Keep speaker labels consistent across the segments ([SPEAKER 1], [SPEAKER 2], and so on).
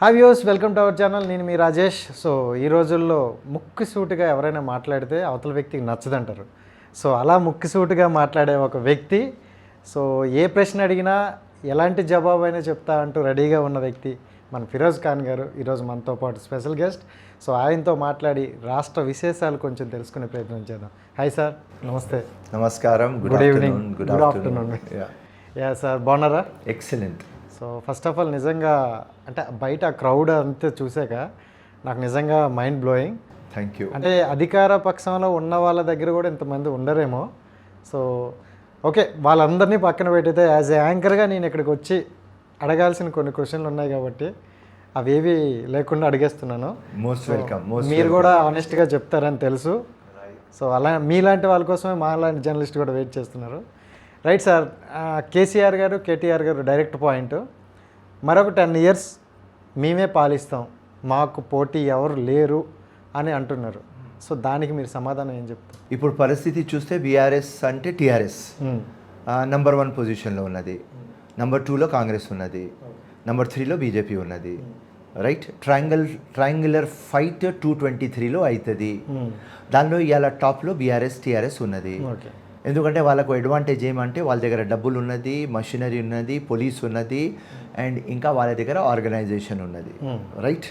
[SPEAKER 1] Hi viewers, welcome to our channel. నేను మీ Rajesh. So ఈ రోజుల్లో ముక్కుసూటిగా ఎవరైనా మాట్లాడితే అవతల వ్యక్తికి నచ్చదంటారు. సో అలా ముక్కుసూటిగా మాట్లాడే ఒక వ్యక్తి, సో ఏ ప్రశ్న అడిగినా ఎలాంటి జవాబు అయినా చెప్తా అంటూ రెడీగా ఉన్న వ్యక్తి మన ఫిరోజ్ ఖాన్ గారు ఈరోజు మనతో పాటు స్పెషల్ గెస్ట్. సో ఆయనతో మాట్లాడి రాష్ట్ర విశేషాలు కొంచెం తెలుసుకునే ప్రయత్నం చేద్దాం. హాయ్ సార్, నమస్తే.
[SPEAKER 2] నమస్కారం.
[SPEAKER 1] Good evening. Good afternoon. Ya sir, బాగున్నారా?
[SPEAKER 2] Excellent.
[SPEAKER 1] So first of all నిజంగా అంటే బయట క్రౌడ్ అంతా చూసాక నాకు నిజంగా మైండ్ బ్లోయింగ్.
[SPEAKER 2] Thank you.
[SPEAKER 1] అంటే అధికార పక్షంలో ఉన్న వాళ్ళ దగ్గర కూడా ఇంతమంది ఉండరేమో. సో ఓకే, వాళ్ళందరినీ పక్కన పెట్టితే యాజ్ ఏ యాంకర్గా నేను ఇక్కడికి వచ్చి అడగాల్సిన కొన్ని క్వశ్చన్లు ఉన్నాయి కాబట్టి అవేవి లేకుండా అడిగేస్తున్నాను.
[SPEAKER 2] Most welcome.
[SPEAKER 1] మీరు కూడా ఆనెస్ట్గా చెప్తారని తెలుసు. సో అలా మీలాంటి వాళ్ళ కోసమే మాలాంటి జర్నలిస్ట్ కూడా వెయిట్ చేస్తున్నారు. రైట్ సార్, కేసీఆర్ గారు, కేటీఆర్ గారు డైరెక్ట్ పాయింట్, మరొక 10 years మేమే పాలిస్తాం, మాకు పోటీ ఎవరు లేరు అని అంటున్నారు. సో దానికి మీరు సమాధానం ఏం చెప్తారు?
[SPEAKER 2] ఇప్పుడు పరిస్థితి చూస్తే బీఆర్ఎస్ అంటే టీఆర్ఎస్ నంబర్ 1 పొజిషన్లో ఉన్నది, నంబర్ 2లో కాంగ్రెస్ ఉన్నది, నంబర్ 3లో బీజేపీ ఉన్నది. రైట్, ట్రయాంగులర్ ఫైట్ 223లో అవుతుంది. దానిలో ఇవాళ టాప్లో బీఆర్ఎస్ టీఆర్ఎస్ ఉన్నది. ఎందుకంటే వాళ్ళకు అడ్వాంటేజ్ ఏమంటే వాళ్ళ దగ్గర డబ్బులు ఉన్నది, మషినరీ ఉన్నది, పోలీస్ ఉన్నది, అండ్ ఇంకా వాళ్ళ దగ్గర ఆర్గనైజేషన్ ఉన్నది. రైట్.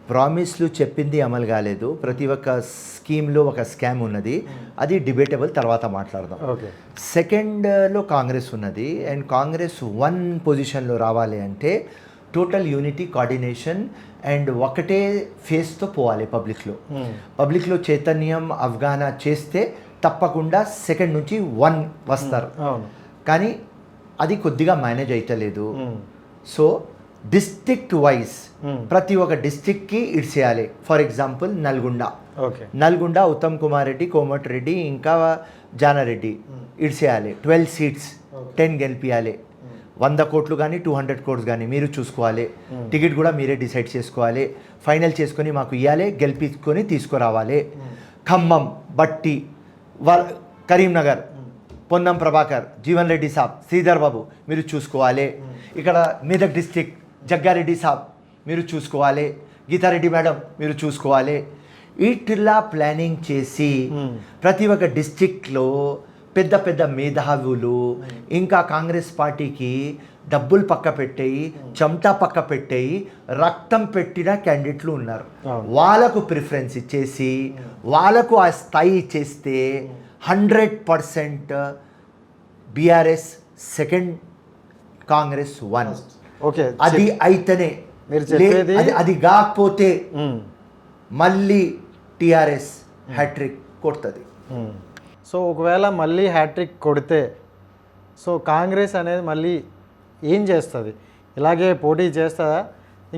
[SPEAKER 2] ప్రామిస్లు చెప్పింది అమలు కాలేదు, ప్రతి ఒక్క స్కీమ్లో ఒక స్కామ్ ఉన్నది, అది డిబేటబుల్, తర్వాత మాట్లాడదాం. సెకండ్లో కాంగ్రెస్ ఉన్నది, అండ్ కాంగ్రెస్ 1 పొజిషన్లో రావాలి అంటే టోటల్ యూనిటీ, కోఆర్డినేషన్ అండ్ ఒకటే ఫేస్తో పోవాలి. పబ్లిక్లో చైతన్యం అవగాహన చేస్తే తప్పకుండా సెకండ్ నుంచి 1 వస్తారు. కానీ అది కొద్దిగా మేనేజ్ అవుతలేదు. సో డిస్ట్రిక్ట్ వైజ్ ప్రతి ఒక్క డిస్ట్రిక్ట్కి ఇడ్చేయాలి. ఫర్ ఎగ్జాంపుల్ నల్గొండ ఉత్తమ్ కుమార్ రెడ్డి, కోమటి రెడ్డి ఇంకా జానారెడ్డి ఇడ్చేయాలి. 12 seats, 10 గెలిపియాలి. 100 కోట్లు కానీ 200 crores కానీ మీరు చూసుకోవాలి. టికెట్ కూడా మీరే డిసైడ్ చేసుకోవాలి. ఫైనల్ చేసుకొని మాకు ఇవ్వాలి, గెలిపించుకొని తీసుకురావాలి. ఖమ్మం, బట్టి, కరీంనగర్, పొన్నం ప్రభాకర్, జీవన్ రెడ్డి సాబ్, శ్రీధర్ బాబు మీరు చూసుకోవాలి. ఇక్కడ మెదక్ డిస్ట్రిక్ట్ జగ్గారెడ్డి సాబ్ మీరు చూసుకోవాలి. గీతారెడ్డి మేడం మీరు చూసుకోవాలి. ఇట్లా ప్లానింగ్ చేసి ప్రతి ఒక్క డిస్ట్రిక్ట్లో పెద్ద పెద్ద మేధావులు, ఇంకా కాంగ్రెస్ పార్టీకి డబ్బులు పక్క పెట్టేయి, చెమటా పక్క పెట్టేయి, రక్తం పెట్టిన క్యాండిడేట్లు ఉన్నారు. వాళ్ళకు ప్రిఫరెన్స్ ఇచ్చేసి వాళ్ళకు ఆ స్థాయి ఇచ్చేస్తే 100% బీఆర్ఎస్ సెకండ్, కాంగ్రెస్ 1.
[SPEAKER 1] ఓకే,
[SPEAKER 2] అది అయితేనే
[SPEAKER 1] మీరు చెప్పేది.
[SPEAKER 2] అది కాకపోతే మళ్ళీ టీఆర్ఎస్ హ్యాట్రిక్ కొడుతుంది.
[SPEAKER 1] సో ఒకవేళ మళ్ళీ హ్యాట్రిక్ కొడితే సో కాంగ్రెస్ అనేది మళ్ళీ ఏం చేస్తుంది? ఇలాగే పోటీ చేస్తుందా?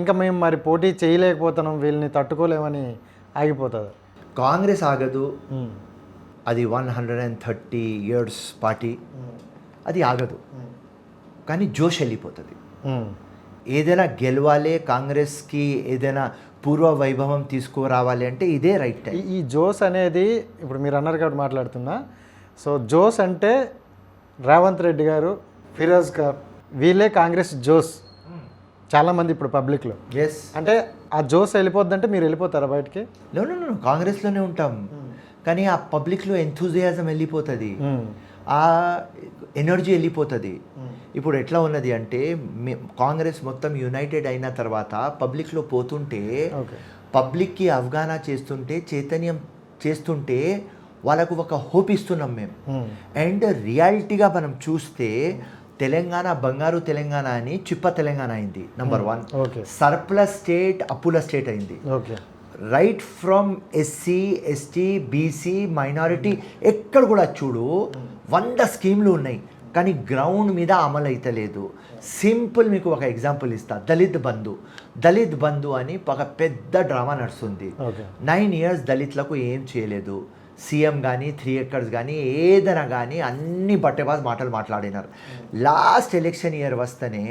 [SPEAKER 1] ఇంకా మేము మరి పోటీ చేయలేకపోతున్నాం, వీళ్ళని తట్టుకోలేమని ఆగిపోతుంది?
[SPEAKER 2] కాంగ్రెస్ ఆగదు, అది 130 years పార్టీ, అది ఆగదు. కానీ జోష్ వెళ్ళిపోతుంది. ఏదైనా గెలవాలి, కాంగ్రెస్కి ఏదైనా పూర్వ వైభవం తీసుకురావాలి అంటే ఇదే రైట్ టైం.
[SPEAKER 1] ఈ జోస్ అనేది ఇప్పుడు మీరు అన్నారు కాబట్టి మాట్లాడుతున్నా. సో జోస్ అంటే రేవంత్ రెడ్డి గారు, ఫిరోజ్ ఖాన్, వీళ్ళే కాంగ్రెస్ జోస్. చాలామంది ఇప్పుడు పబ్లిక్లో అంటే ఆ జోస్ వెళ్ళిపోద్దంటే మీరు వెళ్ళిపోతారా బయటికి?
[SPEAKER 2] కాంగ్రెస్లోనే ఉంటాం, కానీ ఆ పబ్లిక్లో ఎంథూజియాజం వెళ్ళిపోతుంది, ఆ ఎనర్జీ వెళ్ళిపోతుంది. ఇప్పుడు ఎట్లా ఉన్నది అంటే కాంగ్రెస్ మొత్తం యునైటెడ్ అయిన తర్వాత పబ్లిక్లో పోతుంటే, పబ్లిక్కి అవగాహన చేస్తుంటే, చైతన్యం చేస్తుంటే వాళ్ళకు ఒక హోప్ ఇస్తున్నాం మేము. అండ్ రియాలిటీగా మనం చూస్తే తెలంగాణ బంగారు తెలంగాణ అని చిప్ప తెలంగాణ అయింది. నంబర్ 1 సర్ప్లస్ స్టేట్, అప్పుల స్టేట్ అయింది. Right from SC, ST, BC, minority ఎక్కడ కూడా చూడు 100 స్కీమ్లు ఉన్నాయి, కానీ గ్రౌండ్ మీద అమలు అవుతలేదు. సింపుల్ మీకు ఒక ఎగ్జాంపుల్ ఇస్తా. దళిత్ బంధు అని ఒక పెద్ద డ్రామా నడుస్తుంది. 9 years దళితులకు ఏం చేయలేదు. సీఎం కానీ 3 acres కానీ ఏదైనా కానీ అన్ని బట్టేబాజ్ మాటలు మాట్లాడినారు. లాస్ట్ ఎలక్షన్ ఇయర్ వస్తేనే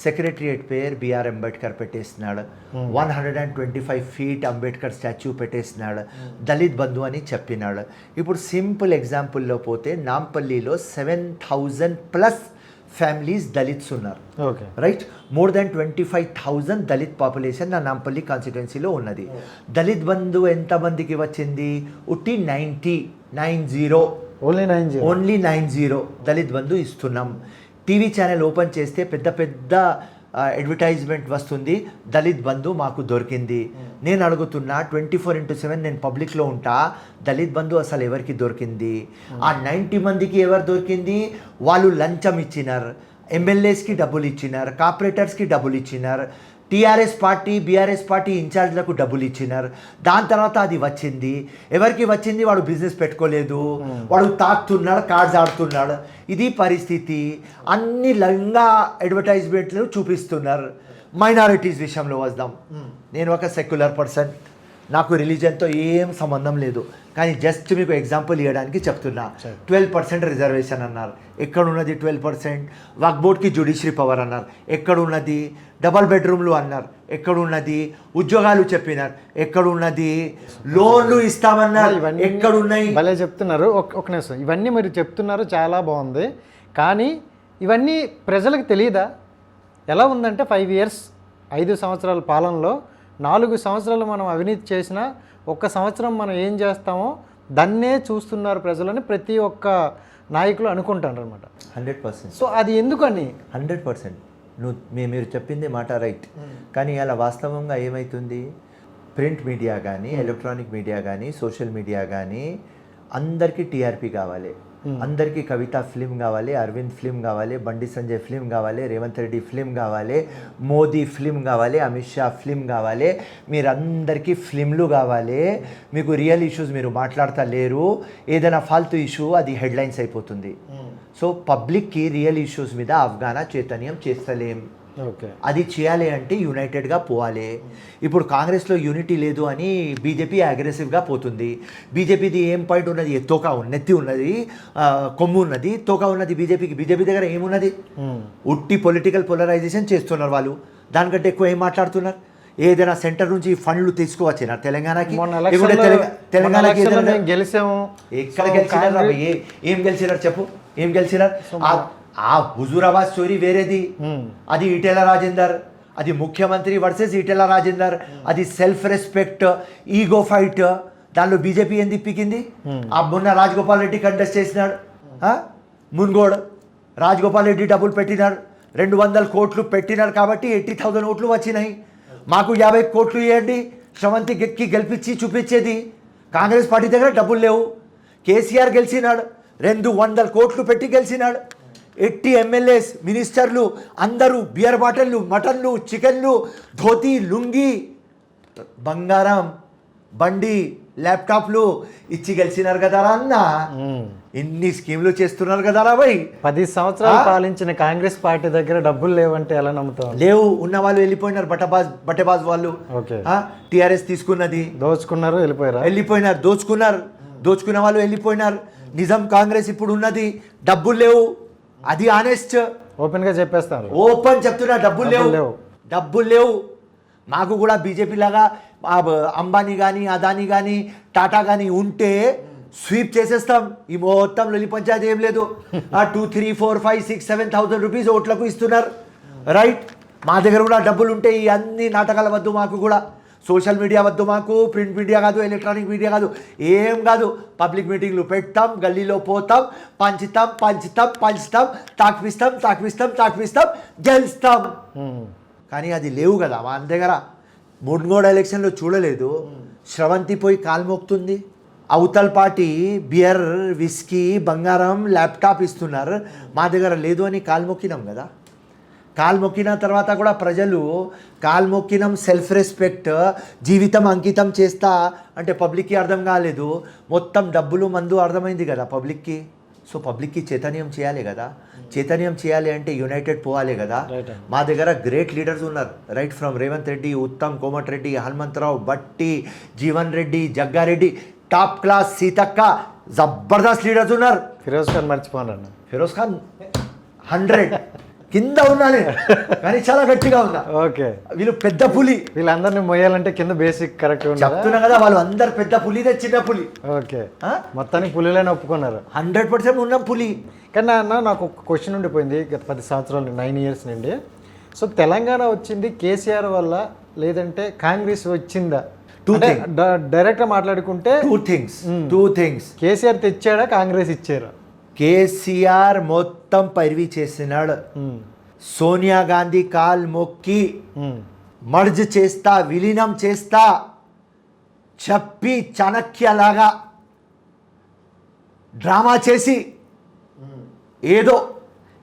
[SPEAKER 2] సెక్రటరియట్ పేరు బిఆర్ అంబేద్కర్ పెట్టేసినాడు, 125 feet అంబేద్కర్ స్టాచ్యూ పెట్టేసినాడు, దళిత్ బంధు అని చెప్పినాడు. ఇప్పుడు సింపుల్ ఎగ్జాంపుల్లో పోతే నాంపల్లిలో 7,000+ ఫ్యామిలీస్ దళిత్స్ ఉన్నారు.
[SPEAKER 1] Okay.
[SPEAKER 2] Right, more than 25,000 Dalit population నా నాంపల్లి కాన్స్టిట్యున్సీలో ఉన్నది. దళిత్ బంధు ఎంతమందికి వచ్చింది? ఉట్టి 90 ఓన్లీ 90 దళిత్ బంధు ఇస్తున్నాం. టీవీ ఛానల్ ఓపెన్ చేస్తే పెద్ద పెద్ద అడ్వర్టైజ్మెంట్ వస్తుంది, దళిత్ బంధు మాకు దొరికింది. నేను అడుగుతున్నా, 24/7 నేను పబ్లిక్లో ఉంటా, దళిత్ బంధు అసలు ఎవరికి దొరికింది? ఆ 90 మందికి ఎవరు దొరికింది? వాళ్ళు లంచం ఇచ్చినారు, ఎమ్మెల్యేస్కి డబ్బులు ఇచ్చినారు, కార్పొరేటర్స్కి డబ్బులు ఇచ్చినారు, టీఆర్ఎస్ పార్టీ బీఆర్ఎస్ పార్టీ ఇన్ఛార్జ్లకు డబ్బులు ఇచ్చినారు. దాని తర్వాత అది వచ్చింది. ఎవరికి వచ్చింది? వాడు బిజినెస్ పెట్టుకోలేదు, వాడు తాకుతున్నాడు, కార్డ్స్ ఆడుతున్నాడు. ఇది పరిస్థితి. అన్ని లంగా అడ్వర్టైజ్మెంట్లు చూపిస్తున్నారు. మైనారిటీస్ విషయంలో వద్దాం. నేను ఒక సెక్యులర్ పర్సన్, నాకు రిలీజన్తో ఏం సంబంధం లేదు, కానీ జస్ట్ మీకు ఎగ్జాంపుల్ ఇవ్వడానికి చెప్తున్నా. 12% రిజర్వేషన్ అన్నారు, ఎక్కడున్నది 12%? వక్ఫ్ బోర్డ్కి జ్యుడిషియరీ పవర్ అన్నారు, ఎక్కడున్నది? డబల్ బెడ్రూమ్లు అన్నారు, ఎక్కడున్నది? ఉద్యోగాలు చెప్పినారు, ఎక్కడున్నది? లోన్లు ఇస్తామన్నారు, ఎక్కడున్నాయి?
[SPEAKER 1] భలే చెప్తున్నారు. ఒక నిమిషం, ఇవన్నీ మీరు చెప్తున్నారు, చాలా బాగుంది. కానీ ఇవన్నీ ప్రజలకు తెలియదా? ఎలా ఉందంటే 5 years 5 సంవత్సరాల పాలనలో 4 సంవత్సరాలు మనం అవినీతి చేసినా 1 సంవత్సరం మనం ఏం చేస్తామో దాన్నే చూస్తున్నారు ప్రజలని ప్రతి ఒక్క నాయకులు అనుకుంటారు అనమాట.
[SPEAKER 2] 100%.
[SPEAKER 1] సో అది ఎందుకని?
[SPEAKER 2] 100% మీరు చెప్పింది మాట రైట్. కానీ అలా వాస్తవంగా ఏమవుతుంది? ప్రింట్ మీడియా కానీ, ఎలక్ట్రానిక్ మీడియా కానీ, సోషల్ మీడియా కానీ అందరికీ టీఆర్పీ కావాలి, అందరికీ కవిత ఫిలిం కావాలి, అరవింద్ ఫిలిం కావాలి, బండి సంజయ్ ఫిలిం కావాలి, రేవంత్ రెడ్డి ఫిలిం కావాలి, మోదీ ఫిలిం కావాలి, అమిత్ షా ఫిలిం కావాలి, మీరందరికీ ఫిలింలు కావాలి. మీకు రియల్ ఇష్యూస్ మీరు మాట్లాడతా లేరు. ఏదైనా ఫాల్తూ ఇష్యూ అది హెడ్లైన్స్ అయిపోతుంది. సో పబ్లిక్కి రియల్ ఇష్యూస్ మీద అవగాహన చైతన్యం చేస్తలేం.
[SPEAKER 1] ఓకే,
[SPEAKER 2] అది చేయాలి అంటే యునైటెడ్గా పోవాలి. ఇప్పుడు కాంగ్రెస్లో యూనిటీ లేదు అని బీజేపీ అగ్రెసివ్గా పోతుంది. బీజేపీది ఏం పాయింట్ ఉన్నది? తోక నెత్తి ఉన్నది, కొమ్ము ఉన్నది, తోక ఉన్నది బీజేపీకి. బీజేపీ దగ్గర ఏమున్నది? ఉట్టి పొలిటికల్ పోలరైజేషన్ చేస్తున్నారు వాళ్ళు. దానికంటే ఎక్కువ ఏం మాట్లాడుతున్నారు? ఏదైనా సెంటర్ నుంచి ఫండ్లు తీసుకువచ్చినారు తెలంగాణకి. తెలంగాణకి
[SPEAKER 1] గెలిచాము.
[SPEAKER 2] ఎక్కడ గెలిచినారు? ఏం గెలిచినారు చెప్పు? ఏం గెలిచినారు? ఆ హుజూరాబాద్ స్టోరీ వేరేది, అది ఈటెల రాజేందర్, అది ముఖ్యమంత్రి వర్సెస్ ఈటెల రాజేందర్, అది సెల్ఫ్ రెస్పెక్ట్, ఈగో ఫైట్. దానిలో బీజేపీ ఏం తిప్పికింది? ఆ మొన్న రాజగోపాల్ రెడ్డి కంటెస్ట్ చేసినాడు, మున్గోడ్ రాజగోపాల్ రెడ్డి డబ్బులు పెట్టినాడు, 200 కోట్లు పెట్టినాడు కాబట్టి 80,000 ఓట్లు వచ్చినాయి. మాకు 50 కోట్లు ఇవ్వండి, శ్రవంతి గెక్కి గెలిపించి చూపించేది. కాంగ్రెస్ పార్టీ దగ్గర డబ్బులు లేవు. కేసీఆర్ గెలిచినాడు, 200 కోట్లు పెట్టి గెలిచినాడు. 80 ఎమ్మెల్యేస్, మినిస్టర్లు అందరూ బియర్ బాటిళ్ళు, మటన్లు, చికెన్లు, ధోతి, లుంగి, బంగారం, బండి, ల్యాప్టాప్లు ఇచ్చి గెలిచినారు కదారా అన్న. ఇన్ని స్కీమ్లు చేస్తున్నారు కదారా భయ్.
[SPEAKER 1] 10 సంవత్సరాలు పాలించిన కాంగ్రెస్ పార్టీ దగ్గర డబ్బులు లేవంటే ఎలా నమ్ముతాం?
[SPEAKER 2] లేవు. ఉన్న వాళ్ళు వెళ్ళిపోయినారు, బట్టబాజ్ వాళ్ళు. టీఆర్ఎస్ తీసుకున్నది,
[SPEAKER 1] దోచుకున్నారు,
[SPEAKER 2] వెళ్ళిపోయినారు, దోచుకున్న వాళ్ళు వెళ్ళిపోయినారు. నిజం కాంగ్రెస్ ఇప్పుడు ఉన్నది, డబ్బులు లేవు. అది ఆనెస్ట్,
[SPEAKER 1] ఓపెన్ గా చెప్పేస్తారు.
[SPEAKER 2] ఓపెన్ చెప్తున్నా, డబ్బులు లేవు. మాకు కూడా బీజేపీ లాగా అంబానీ కానీ, అదానీ కానీ, టాటా కానీ ఉంటే స్వీప్ చేసేస్తాం. ఈ మొత్తం లొలి పంచాయతీ ఏం లేదు. 2, 3, 4, 5, 6, 7,000 రూపీస్ ఓట్లకు ఇస్తున్నారు. రైట్, మా దగ్గర కూడా డబ్బులు ఉంటే ఈ అన్ని నాటకాల వద్దు. మాకు కూడా సోషల్ మీడియా వద్దు, మాకు ప్రింట్ మీడియా కాదు, ఎలక్ట్రానిక్ మీడియా కాదు, ఏం కాదు. పబ్లిక్ మీటింగ్లు పెడతాం, గల్లీలో పోతాం, పంచుతాం, తాకిపిస్తాం, గెలుస్తాం. కానీ అది లేవు కదా మా దగ్గర. మున్గోడ ఎలక్షన్లో చూడలేదు, శ్రవంతి పోయి కాలు మోపుతుంది. అవతల పార్టీ బియర్, విస్కీ, బంగారం, ల్యాప్టాప్ ఇస్తున్నారు, మా దగ్గర లేదు అని కాలు మొక్కినాం కదా. కాలు మొక్కిన తర్వాత కూడా ప్రజలు కాలు మొక్కినం, సెల్ఫ్ రెస్పెక్ట్, జీవితం అంకితం చేస్తా అంటే పబ్లిక్కి అర్థం కాలేదు. మొత్తం డబ్బులు, మందు అర్థమైంది కదా పబ్లిక్కి. సో పబ్లిక్కి చైతన్యం చేయాలి కదా. చైతన్యం చేయాలి అంటే యునైటెడ్ పోవాలి కదా. మా దగ్గర గ్రేట్ లీడర్స్ ఉన్నారు. Right from Revanth Reddy, Uttam Komatireddy, Hanumantharao, Bhatti, Jeevan Reddy, Jaggareddy, top class, Seethakka, జబర్దస్త్ లీడర్స్ ఉన్నారు.
[SPEAKER 1] ఫిరోజ్ ఖాన్ మర్చిపోను.
[SPEAKER 2] ఫిరోజ్ ఖాన్ 100. కింద ఉన్నా నేను, కానీ చాలా గట్టిగా ఉన్నా.
[SPEAKER 1] ఓకే,
[SPEAKER 2] వీళ్ళు పెద్ద పులి,
[SPEAKER 1] వీళ్ళందరినీ మొయ్యాలంటే కింద బేసిక్ కరెక్ట్
[SPEAKER 2] చెప్తున్నా కదా, వాళ్ళు అందరు పెద్ద పులి, ఇదే చిన్న పులి.
[SPEAKER 1] ఓకే, మొత్తానికి పులిలేని ఒప్పుకున్నారు.
[SPEAKER 2] 100% ఉన్నాం పులి.
[SPEAKER 1] కానీ అన్న నాకు ఒక క్వశ్చన్ ఉండిపోయింది గత 10 సంవత్సరాలు 9 ఇయర్స్ నుండి. సో తెలంగాణ వచ్చింది కేసీఆర్ వల్ల లేదంటే కాంగ్రెస్ వచ్చిందా? డైరెక్ట్గా మాట్లాడుకుంటే
[SPEAKER 2] టూ థింగ్స్.
[SPEAKER 1] కేసీఆర్ తెచ్చాడా, కాంగ్రెస్ ఇచ్చారా?
[SPEAKER 2] కేసీఆర్ మొత్తం పరివి చేసినాడు. సోనియా గాంధీ కాల్ మొక్కి మర్జ్ చేస్తా, విలీనం చేస్తా చెప్పి చాణక్యలాగా డ్రామా చేసి ఏదో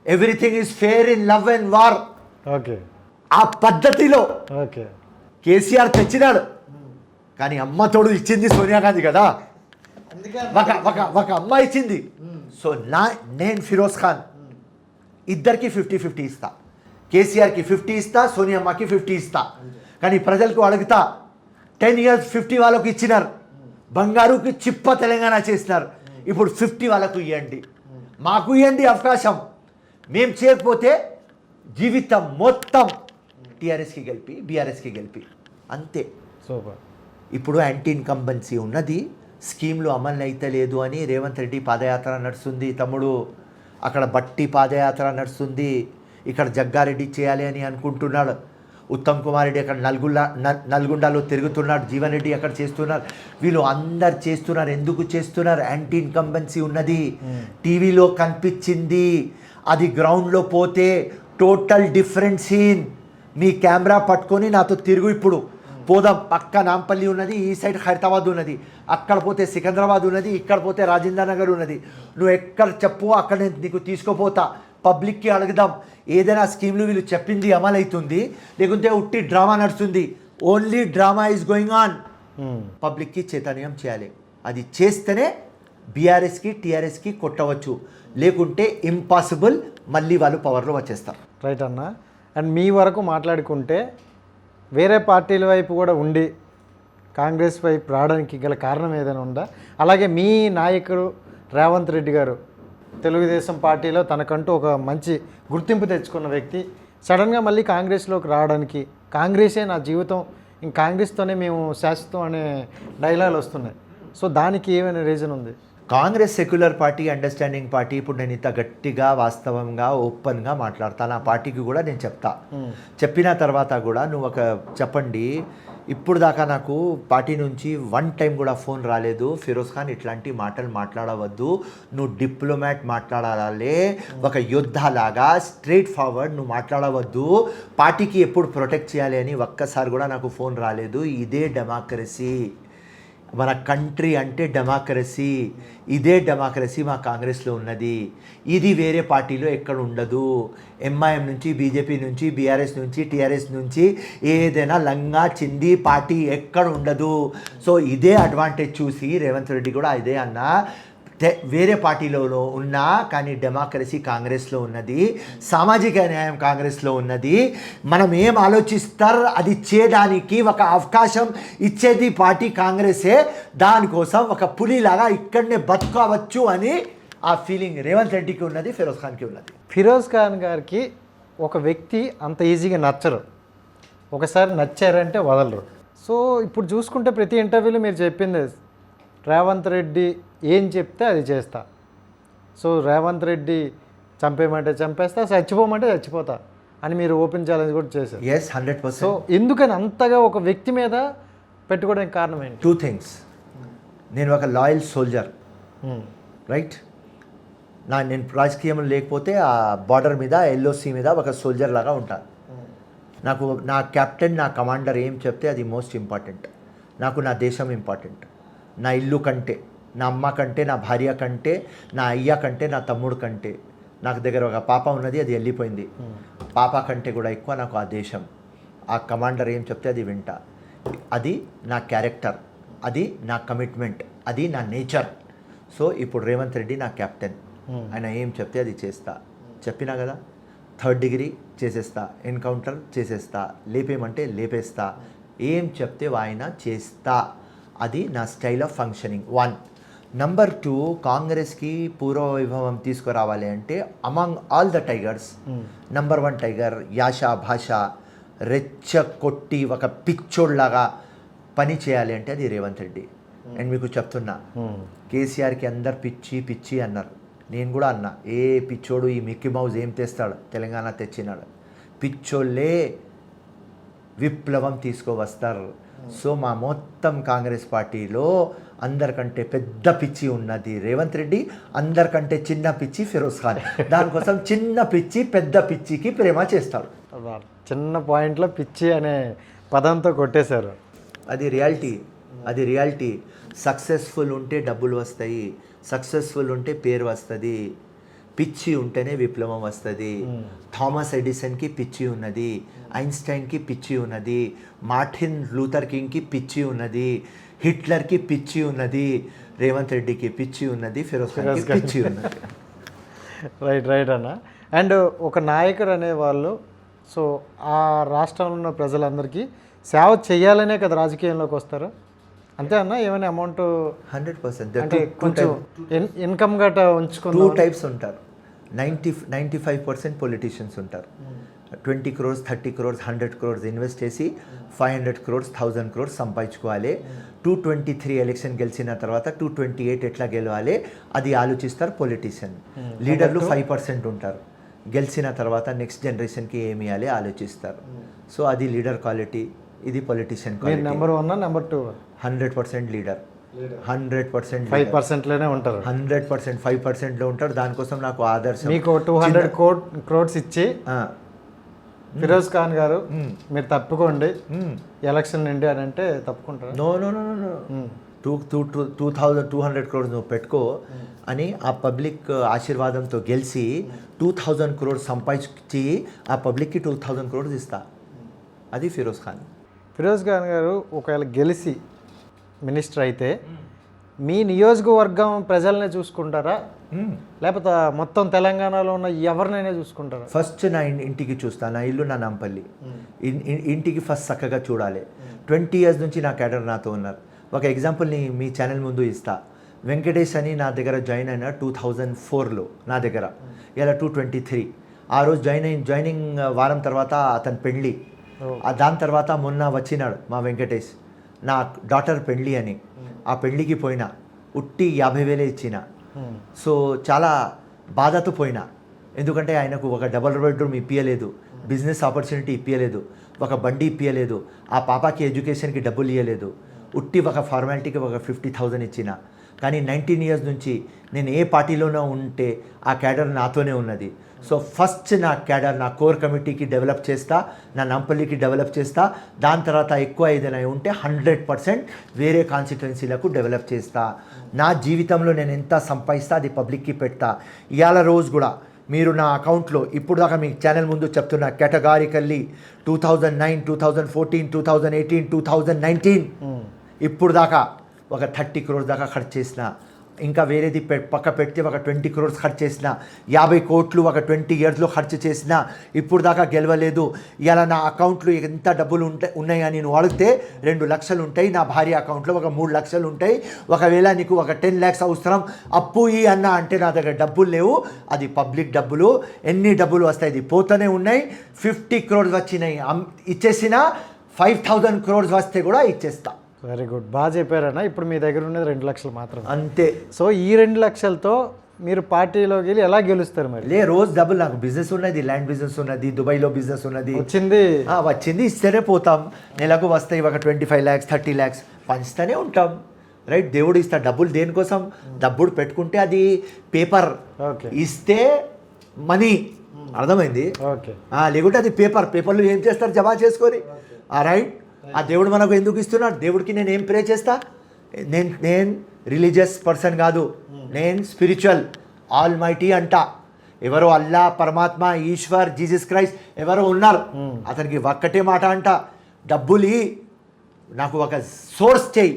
[SPEAKER 2] everything is fair in love and war,
[SPEAKER 1] okay,
[SPEAKER 2] ఆ పద్ధతిలో
[SPEAKER 1] ఓకే
[SPEAKER 2] కేసీఆర్ తెచ్చినాడు. కానీ అమ్మ తోడు ఇచ్చింది సోనియా గాంధీ కదా, ఒక అమ్మ ఇచ్చింది. సో నేను ఫిరోజ్ ఖాన్ ఇద్దరికి 50-50 ఇస్తా. కేసీఆర్కి 50 ఇస్తా, సోనియమ్మకి 50 ఇస్తా. కానీ ప్రజలకు అడుగుతా, 10 years 50 వాళ్ళకు ఇచ్చినారు, బంగారుకి చిప్ప తెలంగాణ చేసినారు. ఇప్పుడు 50 వాళ్ళకు ఇవ్వండి, మాకు ఇవ్వండి అవకాశం. మేము చేయకపోతే జీవితం మొత్తం టీఆర్ఎస్కి గెలిపి, బీఆర్ఎస్కి గెలిపి, అంతే.
[SPEAKER 1] సూపర్.
[SPEAKER 2] ఇప్పుడు యాంటీ ఇన్కంబెన్సీ ఉన్నది, స్కీమ్లు అమలు అయితే లేదు అని రేవంత్ రెడ్డి పాదయాత్ర నడుస్తుంది తమ్ముడు. అక్కడ బట్టి పాదయాత్ర నడుస్తుంది, ఇక్కడ జగ్గారెడ్డి చేయాలి అని అనుకుంటున్నాడు. ఉత్తమ్ కుమార్ రెడ్డి అక్కడ నల్గొండలో తిరుగుతున్నాడు, జీవన్ రెడ్డి అక్కడ చేస్తున్నారు. వీళ్ళు అందరు చేస్తున్నారు. ఎందుకు చేస్తున్నారు? యాంటీ ఇన్కంబెన్సీ ఉన్నది, టీవీలో కనిపించింది. అది గ్రౌండ్లో పోతే టోటల్ డిఫరెంట్ సీన్. మీ కెమెరా పట్టుకొని నాతో తిరుగు, ఇప్పుడు పోదాం. పక్క నాంపల్లి ఉన్నది, ఈ సైడ్ హైదరాబాద్ ఉన్నది, అక్కడ పోతే సికింద్రాబాద్ ఉన్నది, ఇక్కడ పోతే రాజేంద్ర నగర్ ఉన్నది. నువ్వు ఎక్కడ చెప్పు అక్కడ నేను నీకు తీసుకుపోతా. పబ్లిక్కి అడుగుదాం, ఏదైనా స్కీమ్లు వీళ్ళు చెప్పింది అమలవుతుంది, లేకుంటే ఉట్టి డ్రామా నడుస్తుంది. Only drama is going on. పబ్లిక్కి చైతన్యం చేయాలి. అది చేస్తేనే బీఆర్ఎస్కి టీఆర్ఎస్కి కొట్టవచ్చు, లేకుంటే ఇంపాసిబుల్. మళ్ళీ వాళ్ళు పవర్లో వచ్చేస్తారు.
[SPEAKER 1] రైట్ అన్న. అండ్ మీ వరకు మాట్లాడుకుంటే వేరే పార్టీల వైపు కూడా ఉండి కాంగ్రెస్ వైపు రావడానికి గల కారణం ఏదైనా ఉందా? అలాగే మీ నాయకుడు రేవంత్ రెడ్డి గారు తెలుగుదేశం పార్టీలో తనకంటూ ఒక మంచి గుర్తింపు తెచ్చుకున్న వ్యక్తి సడన్గా మళ్ళీ కాంగ్రెస్లోకి రావడానికి, కాంగ్రెసే నా జీవితం, ఇంక కాంగ్రెస్తోనే మేము శాశ్వతం అనే డైలాగులు వస్తున్నాయి. సో దానికి ఏమైనా రీజన్ ఉంది?
[SPEAKER 2] Congress secular party, understanding party. ఇప్పుడు నేను ఇంత గట్టిగా, వాస్తవంగా, ఓపెన్గా మాట్లాడతాను. ఆ పార్టీకి కూడా నేను చెప్తా. చెప్పిన తర్వాత కూడా నువ్వు ఒక చెప్పండి, ఇప్పుడు దాకా నాకు పార్టీ నుంచి 1 time కూడా ఫోన్ రాలేదు, ఫిరోజ్ ఖాన్ ఇట్లాంటి మాటలు మాట్లాడవద్దు, నువ్వు డిప్లొమాట్ మాట్లాడాలి, ఒక యుద్ధలాగా స్ట్రైట్ ఫార్వర్డ్ నువ్వు మాట్లాడవద్దు, పార్టీకి ఎప్పుడు ప్రొటెక్ట్ చేయాలి అని ఒక్కసారి కూడా నాకు ఫోన్ రాలేదు. ఇదే డెమోక్రసీ, మన కంట్రీ అంటే డెమోక్రసీ. ఇదే డెమోక్రసీ మా కాంగ్రెస్లో ఉన్నది. ఇది వేరే పార్టీలో ఎక్కడ ఉండదు. ఎంఐఎం నుంచి, బీజేపీ నుంచి, బీఆర్ఎస్ నుంచి, టీఆర్ఎస్ నుంచి ఏదైనా లంగా చింది పార్టీ ఎక్కడ ఉండదు. సో ఇదే అడ్వాంటేజ్ చూసి రేవంత్ రెడ్డి కూడా ఇదే అన్న, వేరే పార్టీలో ఉన్నా కానీ డెమోక్రసీ కాంగ్రెస్లో ఉన్నది, సామాజిక న్యాయం కాంగ్రెస్లో ఉన్నది. మనం ఏం ఆలోచిస్తారు అది చేయడానికి ఒక అవకాశం ఇచ్చేది పార్టీ కాంగ్రెసే. దానికోసం ఒక పులిలాగా ఇక్కడనే బతుకోవచ్చు అని ఆ ఫీలింగ్ రేవంత్ రెడ్డికి ఉన్నది, ఫిరోజ్ ఖాన్కి ఉన్నది.
[SPEAKER 1] ఫిరోజ్ ఖాన్ గారికి ఒక వ్యక్తి అంత ఈజీగా నచ్చరు, ఒకసారి నచ్చారంటే వదలరు. సో ఇప్పుడు చూసుకుంటే ప్రతి ఇంటర్వ్యూలో మీరు చెప్పింది రేవంత్ రెడ్డి ఏం చెప్తే అది చేస్తా. సో రేవంత్ రెడ్డి చంపేయమంటే చంపేస్తా, చచ్చిపోమంటే చచ్చిపోతా అని మీరు ఓపెన్ ఛాలెంజ్ కూడా చేశారు.
[SPEAKER 2] 100%.
[SPEAKER 1] సో ఎందుకని అంతగా ఒక వ్యక్తి మీద పెట్టుకోవడానికి కారణం ఏంటి?
[SPEAKER 2] 2 things. నేను ఒక లాయల్ సోల్జర్, రైట్. నేను రాజకీయంలో లేకపోతే ఆ బార్డర్ మీద, ఎల్ఓసి మీద ఒక సోల్జర్ లాగా ఉంటాను. నాకు నా కెప్టెన్, నా కమాండర్ ఏం చెప్తే అది మోస్ట్ ఇంపార్టెంట్. నాకు నా దేశం ఇంపార్టెంట్, నా ఇల్లు కంటే, నా అమ్మ కంటే, నా భార్య కంటే, నా అయ్య కంటే, నా తమ్ముడు కంటే. నాకు దగ్గర ఒక పాప ఉన్నది, అది వెళ్ళిపోయింది. పాప కంటే కూడా ఎక్కువ నాకు ఆ దేశం, ఆ కమాండర్ ఏం చెప్తే అది వింటా. అది నా క్యారెక్టర్, అది నా కమిట్మెంట్, అది నా నేచర్. సో ఇప్పుడు రేవంత్ రెడ్డి నా కెప్టెన్, ఆయన ఏం చెప్తే అది చేస్తా. చెప్పినా కదా, 3rd degree చేసేస్తా, ఎన్కౌంటర్ చేసేస్తా, లేపేమంటే లేపేస్తా, ఏం చెప్తే ఆయన చేస్తా. అది నా స్టైల్ ఆఫ్ ఫంక్షనింగ్. 1. నంబర్ 2, కాంగ్రెస్కి పూర్వ వైభవం తీసుకురావాలి అంటే among all the tigers number 1 tiger యాష భాష రెచ్చ కొట్టి ఒక పిచ్చోడ్లాగా పని చేయాలి అంటే అది రేవంత్ రెడ్డి. అండ్ మీకు చెప్తున్నా, కేసీఆర్కి అందరు పిచ్చి పిచ్చి అన్నారు, నేను కూడా అన్నా, ఏ పిచ్చోడు ఈ మిక్కీ మౌజ్ ఏం తెస్తాడు, తెలంగాణ తెచ్చినాడు, పిచ్చోళ్ళే విప్లవం తీసుకువస్తారు. సో మా మొత్తం కాంగ్రెస్ పార్టీలో అందరికంటే పెద్ద పిచ్చి ఉన్నది రేవంత్ రెడ్డి, అందరికంటే చిన్న పిచ్చి ఫిరోజ్ ఖాన్. దానికోసం చిన్న పిచ్చి పెద్ద పిచ్చికి ప్రేమ చేస్తాడు.
[SPEAKER 1] చిన్న పాయింట్లో పిచ్చి అనే పదంతో కొట్టేశారు.
[SPEAKER 2] అది రియాలిటీ. సక్సెస్ఫుల్ ఉంటే డబ్బులు వస్తాయి, సక్సెస్ఫుల్ ఉంటే పేరు వస్తుంది, పిచ్చి ఉంటేనే విప్లవం వస్తుంది. థామస్ ఎడిసన్కి పిచ్చి ఉన్నది, ఐన్స్టైన్కి పిచ్చి ఉన్నది, మార్టిన్ లూథర్ కింగ్కి పిచ్చి ఉన్నది, హిట్లర్కి పిచ్చి ఉన్నది, రేవంత్ రెడ్డికి పిచ్చి ఉన్నది, ఫిరోజ్ ఖాన్కి పిచ్చి ఉన్నది.
[SPEAKER 1] రైట్ అన్న. అండ్ ఒక నాయకుడు అనేవాళ్ళు సో ఆ రాష్ట్రంలో ఉన్న ప్రజలందరికీ సేవ చేయాలనే కదా రాజకీయంలోకి వస్తారు, అంతే అన్న? ఏమైనా అమౌంట్
[SPEAKER 2] 100%
[SPEAKER 1] అంటే కొంచెం ఇన్కమ్ గట్రా ఉంచుకుని
[SPEAKER 2] 2 టైప్స్ ఉంటారు. 95% పొలిటీషియన్స్ ఉంటారు. 20 crores 30 crores 100 crores ఇన్వెస్ట్ చేసి 500 crores 1000 crores సంపాదించుకోవాలి. 223 ఎలక్షన్ గెలిచిన తర్వాత 228 ఎట్లా గెలవాలి అది ఆలోచిస్తారు పొలిటీషియన్. లీడర్లు 5% ఉంటారు, గెలిచిన తర్వాత నెక్స్ట్ జనరేషన్కి ఏమి ఇవ్వాలి ఆలోచిస్తారు. సో అది లీడర్ క్వాలిటీ, ఇది politician quality.
[SPEAKER 1] Number 1 number 2
[SPEAKER 2] 100% leader, 100%
[SPEAKER 1] 5%లోనే ఉంటారు,
[SPEAKER 2] 100% 5%లో ఉంటారు. దానికోసం నాకు ఆదర్శం.
[SPEAKER 1] మీకు 200 crores ఇచ్చి ఫిరోజ్ ఖాన్ గారు మీరు తప్పుకోండి ఎలక్షన్ నుండి అని అంటే తప్పుకుంటారు?
[SPEAKER 2] నో 200 crores నువ్వు పెట్టుకో అని ఆ పబ్లిక్ ఆశీర్వాదంతో గెలిచి 2000 crores సంపాదించి ఆ పబ్లిక్కి 2000 crores ఇస్తా. అది ఫిరోజ్ ఖాన్
[SPEAKER 1] గారు ఒకవేళ గెలిచి మినిస్టర్ అయితే మీ నియోజకవర్గం ప్రజలనే చూసుకుంటారా లేకపోతే మొత్తం తెలంగాణలో ఉన్న ఎవరినైనా చూసుకుంటారా?
[SPEAKER 2] ఫస్ట్ నా ఇంటికి చూస్తా. నా ఇల్లు నా నాంపల్లి, ఇంటికి ఫస్ట్ చక్కగా చూడాలి. 20 years నుంచి నా క్యాడర్ నాతో ఉన్నారు. ఒక ఎగ్జాంపుల్ని మీ ఛానల్ ముందు ఇస్తా. వెంకటేష్ అని నా దగ్గర జాయిన్ అయిన 2004లో నా దగ్గర, ఇలా 2023. ఆ రోజు జాయినింగ్ వారం తర్వాత అతని పెళ్ళి, దాని తర్వాత మొన్న వచ్చినాడు మా వెంకటేష్, నా డాటర్ పెళ్ళి అని. ఆ పెళ్ళికి పోయినా, ఉట్టి 50,000 ఇచ్చిన. సో చాలా బాధతో పోయినా, ఎందుకంటే ఆయనకు ఒక డబుల్ బెడ్రూమ్ ఇప్పియలేదు, బిజినెస్ ఆపర్చునిటీ ఇప్పియలేదు, ఒక బండి ఇప్పియలేదు, ఆ పాపకి ఎడ్యుకేషన్కి డబ్బులు ఇవ్వలేదు, ఉట్టి ఒక ఫార్మాలిటీకి ఒక 50,000 ఇచ్చిన. కానీ 19 years నుంచి నేను ఏ పార్టీలోనో ఉంటే ఆ క్యాడర్ నాతోనే ఉన్నది. సో ఫస్ట్ నా క్యాడర్ నా కోర్ కమిటీకి డెవలప్ చేస్తా, నా నాంపల్లికి డెవలప్ చేస్తా. దాని తర్వాత ఎక్కువ ఏదైనా ఉంటే 100% వేరే కాన్స్టిట్యుయెన్సీలకు డెవలప్ చేస్తా. నా జీవితంలో నేను ఎంత సంపాదిస్తా అది పబ్లిక్కి పెడతా. ఇవాళ రోజు కూడా మీరు నా అకౌంట్లో ఇప్పుడు దాకా మీ ఛానల్ ముందు చెప్తున్నా, కేటగారికల్లీ 2009, 2014, 2018, 2019 ఇప్పుడు దాకా ఒక 30 crores దాకా ఖర్చు చేసిన. ఇంకా వేరేది పక్క పెడితే ఒక 20 crores ఖర్చు చేసిన. 50 కోట్లు ఒక 20 yearsలో ఖర్చు చేసిన. ఇప్పుడు దాకా గెలవలేదు. ఇలా నా అకౌంట్లో ఎంత డబ్బులు ఉన్నాయని నేను అడిగితే 2 లక్షలు ఉంటాయి. నా భార్య అకౌంట్లో ఒక 3 లక్షలు ఉంటాయి. ఒకవేళ నీకు ఒక 10 lakhs అవసరం అప్పు ఈ అన్న అంటే నా దగ్గర డబ్బులు లేవు. అది పబ్లిక్ డబ్బులు. ఎన్ని డబ్బులు వస్తాయి ఇది పోతూనే ఉన్నాయి. 50 crores వచ్చినాయి ఇచ్చేసిన, 5,000 crores వస్తే కూడా ఇచ్చేస్తా.
[SPEAKER 1] వెరీ గుడ్, బాగా చెప్పారన్న. ఇప్పుడు మీ దగ్గర ఉన్నది 2 లక్షలు మాత్రం,
[SPEAKER 2] అంతే.
[SPEAKER 1] సో ఈ 2 లక్షలతో మీరు పార్టీలోకి వెళ్ళి ఎలా గెలుస్తారు మరి?
[SPEAKER 2] రోజు డబ్బులు, నాకు బిజినెస్ ఉన్నది, ల్యాండ్ బిజినెస్ ఉన్నది, దుబాయ్లో బిజినెస్ ఉన్నది, వచ్చింది ఇస్తేనే పోతాం. నెలకు వస్తాయి ఒక 25 lakhs 30 lakhs పంచుతూనే ఉంటాం. రైట్, దేవుడు ఇస్తా డబ్బులు. దేనికోసం? డబ్బులు పెట్టుకుంటే అది పేపర్, ఇస్తే మనీ, అర్థమైంది? లేకుంటే అది పేపర్లు ఏం చేస్తారు జమా చేసుకొని. రైట్, ఆ దేవుడు మనకు ఎందుకు ఇస్తున్నాడు? దేవుడికి నేను ఏం ప్రే చేస్తా? నేను రిలీజియస్ పర్సన్ కాదు, నేను స్పిరిచువల్ ఆల్ మైటీ అంట. ఎవరో అల్లా, పరమాత్మ, ఈశ్వర్, జీసస్ క్రైస్ట్ ఎవరో ఉన్నారు. అతనికి ఒక్కటే మాట అంట, డబ్బులు నాకు ఒక సోర్స్ చేయి.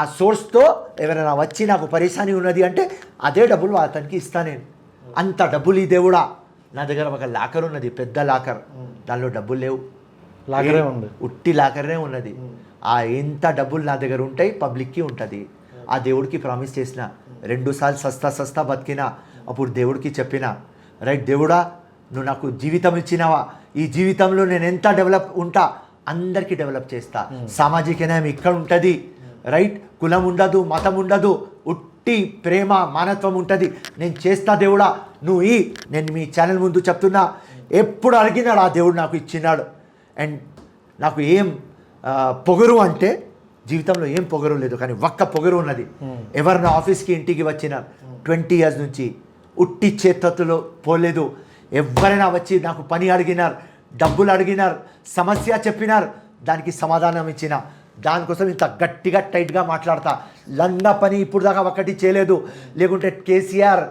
[SPEAKER 2] ఆ సోర్స్తో ఎవరైనా వచ్చి నాకు పరేషాని ఉన్నది అంటే అదే డబ్బులు అతనికి ఇస్తా నేను. అంత డబ్బులు ఈ దేవుడా. నా దగ్గర ఒక లాకర్ ఉన్నది, పెద్ద లాకర్, దానిలో డబ్బులు లేవు,
[SPEAKER 1] లాకరే ఉంది,
[SPEAKER 2] ఉట్టి లాకర్నే ఉన్నది. ఆ ఎంత డబ్బులు నా దగ్గర ఉంటాయి, పబ్లిక్కి ఉంటుంది. ఆ దేవుడికి ప్రామిస్ చేసిన 2 సార్లు సస్తా బతికినా అప్పుడు దేవుడికి చెప్పిన రైట్ దేవుడా నువ్వు నాకు జీవితం ఇచ్చినావా ఈ జీవితంలో నేను ఎంత డెవలప్ ఉంటా అందరికీ డెవలప్ చేస్తా సామాజిక న్యాయం ఇక్కడ ఉంటుంది రైట్ కులం ఉండదు మతం ఉండదు ఉట్టి ప్రేమ మానత్వం ఉంటుంది నేను చేస్తా దేవుడా నువ్వు నేను మీ ఛానల్ ముందు చెప్తున్నా ఎప్పుడు అడిగినాడు ఆ దేవుడు నాకు ఇచ్చినాడు అండ్ నాకు ఏం పొగరు అంటే జీవితంలో ఏం పొగరు లేదు కానీ ఒక్క పొగరు ఉన్నది ఎవరు నా ఆఫీస్కి ఇంటికి వచ్చిన 20 years నుంచి ఉట్టి చేతుల్లో పోలేదు ఎవరైనా వచ్చి నాకు పని అడిగినారు డబ్బులు అడిగినారు సమస్య చెప్పినారు దానికి సమాధానం ఇచ్చిన దానికోసం ఇంత గట్టిగా టైట్గా మాట్లాడతా లంగా పని ఇప్పుడు దాకా ఒకటి చేయలేదు లేకుంటే కేసీఆర్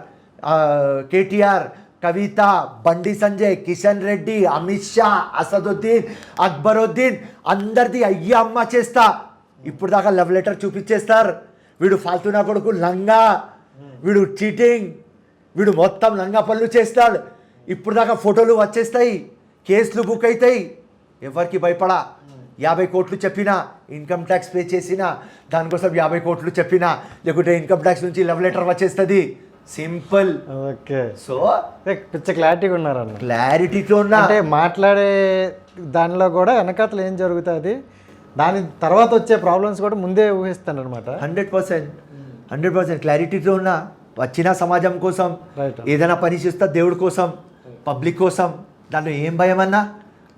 [SPEAKER 2] కేటీఆర్ కవిత బండి సంజయ్ కిషన్ రెడ్డి అమిత్ షా అసదుద్దీన్ అక్బరుద్దీన్ అందరిది అయ్యా అమ్మ చేస్తా ఇప్పుడు దాకా లవ్ లెటర్ చూపించేస్తారు వీడు ఫాల్తునా కొడుకు లంగా వీడు చీటింగ్ వీడు మొత్తం లంగా పనులు చేస్తాడు ఇప్పుడు దాకా ఫోటోలు వచ్చేస్తాయి కేసులు బుక్ అవుతాయి ఎవరికి భయపడా 50 కోట్లు చెప్పినా ఇన్కమ్ ట్యాక్స్ పే చేసినా దానికోసం 50 కోట్లు చెప్పినా లేకుంటే ఇన్కమ్ ట్యాక్స్ నుంచి లవ్ లెటర్ వచ్చేస్తుంది సింపుల్
[SPEAKER 1] ఓకే
[SPEAKER 2] సో
[SPEAKER 1] పిచ్చ క్లారిటీగా ఉన్నారన్న
[SPEAKER 2] క్లారిటీతో
[SPEAKER 1] అంటే మాట్లాడే దానిలో కూడా వెనకాతలు ఏం జరుగుతుంది దాని తర్వాత వచ్చే ప్రాబ్లమ్స్ కూడా ముందే ఊహిస్తాను అనమాట
[SPEAKER 2] 100% క్లారిటీతో ఉన్నా వచ్చిన సమాజం కోసం ఏదైనా పని చేస్తా దేవుడి కోసం పబ్లిక్ కోసం దాంట్లో ఏం భయం అన్నా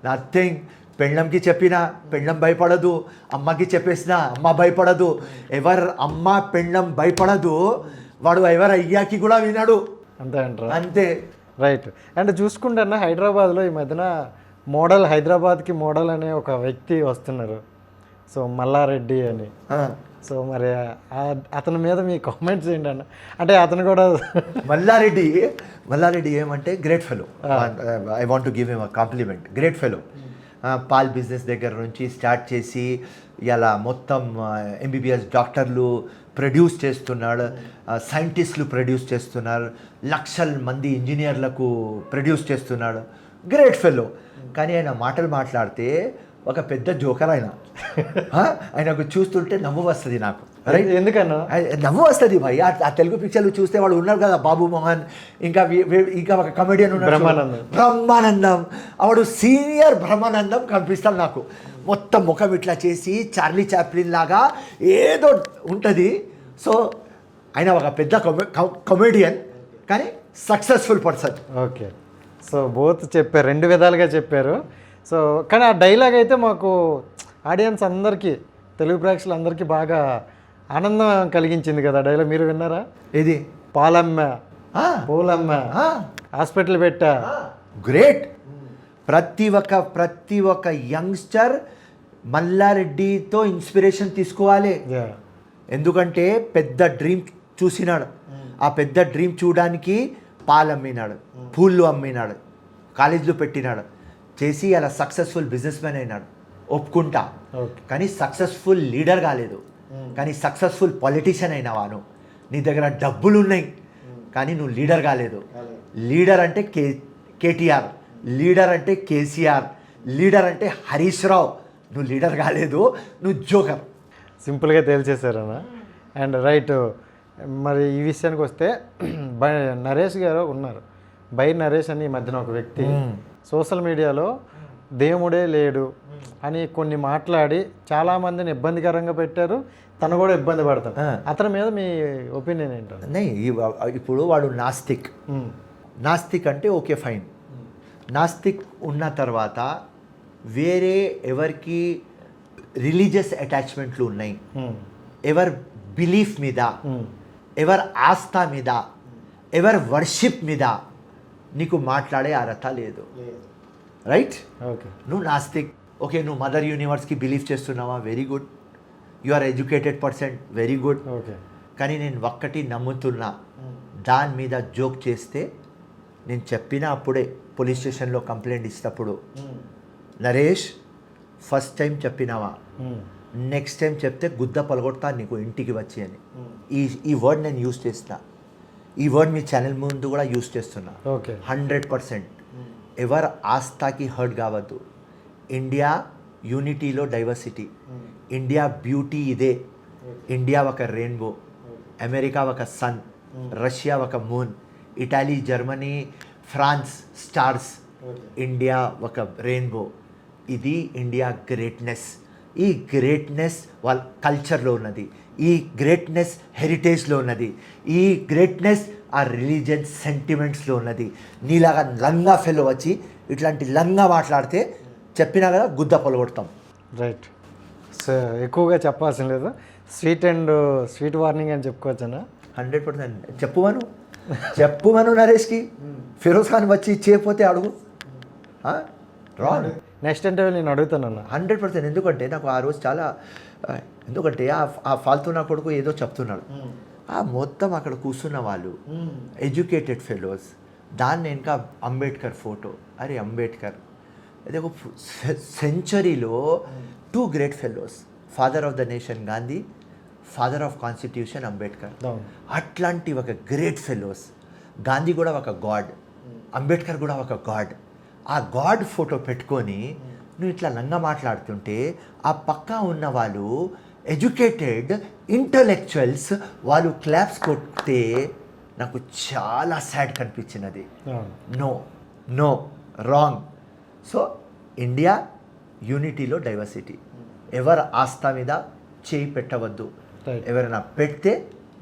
[SPEAKER 2] నథింగ్ పెళ్ళంకి చెప్పినా పెళ్ళం భయపడదు అమ్మకి చెప్పేసిన అమ్మ భయపడదు ఎవరు అమ్మ పెళ్ళం భయపడదు వాడు ఎవరు అయ్యాకి కూడా వినాడు
[SPEAKER 1] అంతే అంటారు
[SPEAKER 2] అంతే
[SPEAKER 1] రైట్ అండ్ చూసుకుంటే అన్న హైదరాబాద్లో ఈ మధ్యన మోడల్ హైదరాబాద్కి మోడల్ అనే ఒక వ్యక్తి వస్తున్నారు సో మల్లారెడ్డి అని సో మరి అతని మీద మీ కామెంట్స్ ఏంటన్న అంటే అతను కూడా
[SPEAKER 2] మల్లారెడ్డి ఏమంటే great fellow I want to give him a compliment great fellow పాల్ బిజినెస్ దగ్గర నుంచి స్టార్ట్ చేసి ఇలా మొత్తం ఎంబీబీఎస్ డాక్టర్లు ప్రొడ్యూస్ చేస్తున్నాడు సైంటిస్టులు ప్రొడ్యూస్ చేస్తున్నారు లక్షల మంది ఇంజనీర్లకు ప్రొడ్యూస్ చేస్తున్నాడు గ్రేట్ ఫెలో కానీ ఆయన మాటలు మాట్లాడితే ఒక పెద్ద జోకర్ ఆయనకు చూస్తుంటే నవ్వు వస్తుంది నాకు
[SPEAKER 1] ఎందుకన్నా
[SPEAKER 2] నవ్వు వస్తుంది భయ్ ఆ తెలుగు పిక్చర్లు చూస్తే వాడు ఉన్నారు కదా బాబు మోహన్ ఇంకా ఒక కమెడియన్ ఉన్నాడు బ్రహ్మానందం వాడు సీనియర్ బ్రహ్మానందం కనిపిస్తాడు నాకు మొత్తం ముఖం ఇట్లా చేసి చార్లీ చాప్లిన్ లాగా ఏదో ఉంటుంది సో ఆయన ఒక పెద్ద కమెడియన్ కానీ successful person
[SPEAKER 1] okay so both చెప్పారు 2 విధాలుగా చెప్పారు సో కానీ ఆ డైలాగ్ అయితే మాకు ఆడియన్స్ అందరికీ తెలుగు ప్రేక్షకులందరికీ బాగా ఆనందం కలిగించింది కదా డైలాగ్ మీరు విన్నారా
[SPEAKER 2] ఇది
[SPEAKER 1] పాలమ్మ పూలమ్మ హాస్పిటల్ పెట్టా
[SPEAKER 2] గ్రేట్ ప్రతి ఒక్క యంగ్స్టర్ మల్లారెడ్డితో ఇన్స్పిరేషన్ తీసుకోవాలి ఎందుకంటే పెద్ద డ్రీమ్ చూసినాడు ఆ పెద్ద డ్రీమ్ చూడడానికి పాలు అమ్మినాడు పూలు అమ్మినాడు కాలేజీలో పెట్టినాడు చేసి అలా సక్సెస్ఫుల్ బిజినెస్ మ్యాన్ అయినాడు ఒప్పుకుంటా కానీ సక్సెస్ఫుల్ లీడర్ కాలేదు కానీ సక్సెస్ఫుల్ పొలిటీషియన్ అయినావాను నీ దగ్గర డబ్బులు ఉన్నాయి కానీ నువ్వు లీడర్ కాలేదు లీడర్ అంటే కేటీఆర్ లీడర్ అంటే కేసీఆర్ లీడర్ అంటే హరీష్ రావు నువ్వు లీడర్ కాలేదు నువ్వు జోకర్
[SPEAKER 1] సింపుల్గా తేల్చేశారన్న అండ్ రైట్ మరి ఈ విషయానికి వస్తే నరేష్ గారు ఉన్నారు బై నరేష్ అని ఈ మధ్యన ఒక వ్యక్తి సోషల్ మీడియాలో దేవుడే లేడు అని కొన్ని మాట్లాడి చాలామందిని ఇబ్బందికరంగా పెట్టారు తను కూడా ఇబ్బంది పడతాడు అతని మీద మీ ఒపీనియన్ ఏంటంటే
[SPEAKER 2] ఇప్పుడు వాడు నాస్తిక్ అంటే ఓకే ఫైన్ నాస్తిక్ ఉన్న తర్వాత వేరే ఎవరికి రిలీజియస్ అటాచ్మెంట్లు ఉన్నాయి ఎవరి బిలీఫ్ మీద ఎవరి ఆస్థ మీద ఎవరి వర్షిప్ మీద నీకు మాట్లాడే అర్హత లేదు రైట్
[SPEAKER 1] ఓకే
[SPEAKER 2] నువ్వు నాస్తిక్ ఓకే నువ్వు మదర్ యూనివర్స్కి బిలీవ్ చేస్తున్నావా very good you are educated person very good
[SPEAKER 1] okay
[SPEAKER 2] కానీ నేను ఒక్కటి నమ్ముతున్నా దాని మీద జోక్ చేస్తే నేను చెప్పిన అప్పుడే పోలీస్ స్టేషన్లో కంప్లైంట్ ఇచ్చినప్పుడు నరేష్ ఫస్ట్ టైం చెప్పినావా నెక్స్ట్ టైం చెప్తే గుద్ద పలగొడతా నీకు ఇంటికి వచ్చి అని ఈ వర్డ్ నేను యూస్ చేస్తా ఈ వర్డ్ మీ ఛానల్ ముందు కూడా యూస్ చేస్తున్నా 100% ఎవరు ఆస్థాకి హర్ట్ కావద్దు ఇండియా యూనిటీలో డైవర్సిటీ ఇండియా బ్యూటీ ఇదే ఇండియా ఒక రెయిన్బో, అమెరికా ఒక సన్, రష్యా ఒక moon, Italy, Germany, France stars, India ఒక రెయిన్బో. ఇది ఇండియా గ్రేట్నెస్. ఈ గ్రేట్నెస్ వాళ్ళ కల్చర్లో ఉన్నది, ఈ గ్రేట్నెస్ హెరిటేజ్లో ఉన్నది, ఈ గ్రేట్నెస్ ఆ రిలీజియన్ సెంటిమెంట్స్లో ఉన్నది. నీలాగా లంగా ఫెలో వచ్చి ఇట్లాంటి లంగా మాట్లాడితే చెప్పినా కదా గుద్ద పొలగొడతాం.
[SPEAKER 1] రైట్. సో ఎక్కువగా చెప్పాల్సిన లేదు, స్వీట్ వార్నింగ్ అని చెప్పుకోవచ్చనా?
[SPEAKER 2] 100% చెప్పుమను నరేష్కి. ఫిరోజ్ ఖాన్ వచ్చి చేయకపోతే అడుగు. రాంగ్.
[SPEAKER 1] నెక్స్ట్ ఇంటర్వ్యూ నేను అడుగుతానన్నా.
[SPEAKER 2] 100%. ఎందుకంటే నాకు ఆ రోజు చాలా ఎందుకంటే ఆ ఫాల్తూ నా కొడుకు ఏదో చెప్తున్నాడు. ఆ మొత్తం అక్కడ కూర్చున్న వాళ్ళు ఎడ్యుకేటెడ్ ఫెలోస్, దాన్ని ఇంకా అంబేద్కర్ ఫోటో. అరే అంబేద్కర్ అది ఒక సెంచరీలో 2 great fellows, father of the nation Gandhi, father of constitution Ambedkar. అట్లాంటి ఒక గ్రేట్ ఫెలోస్. గాంధీ కూడా ఒక గాడ్, అంబేద్కర్ కూడా ఒక గాడ్. ఆ గాడ్ ఫోటో పెట్టుకొని నువ్వు ఇట్లా లంగా మాట్లాడుతుంటే ఆ పక్కా ఉన్న వాళ్ళు ఎడ్యుకేటెడ్ ఇంటలెక్చువల్స్ వాళ్ళు క్లాప్స్ కొడితే నాకు చాలా సాడ్ కనిపించినది. No wrong. సో ఇండియా యూనిటీలో డైవర్సిటీ. ఎవరు ఆస్థా మీద చేయి పెట్టవద్దు, ఎవరైనా పెడితే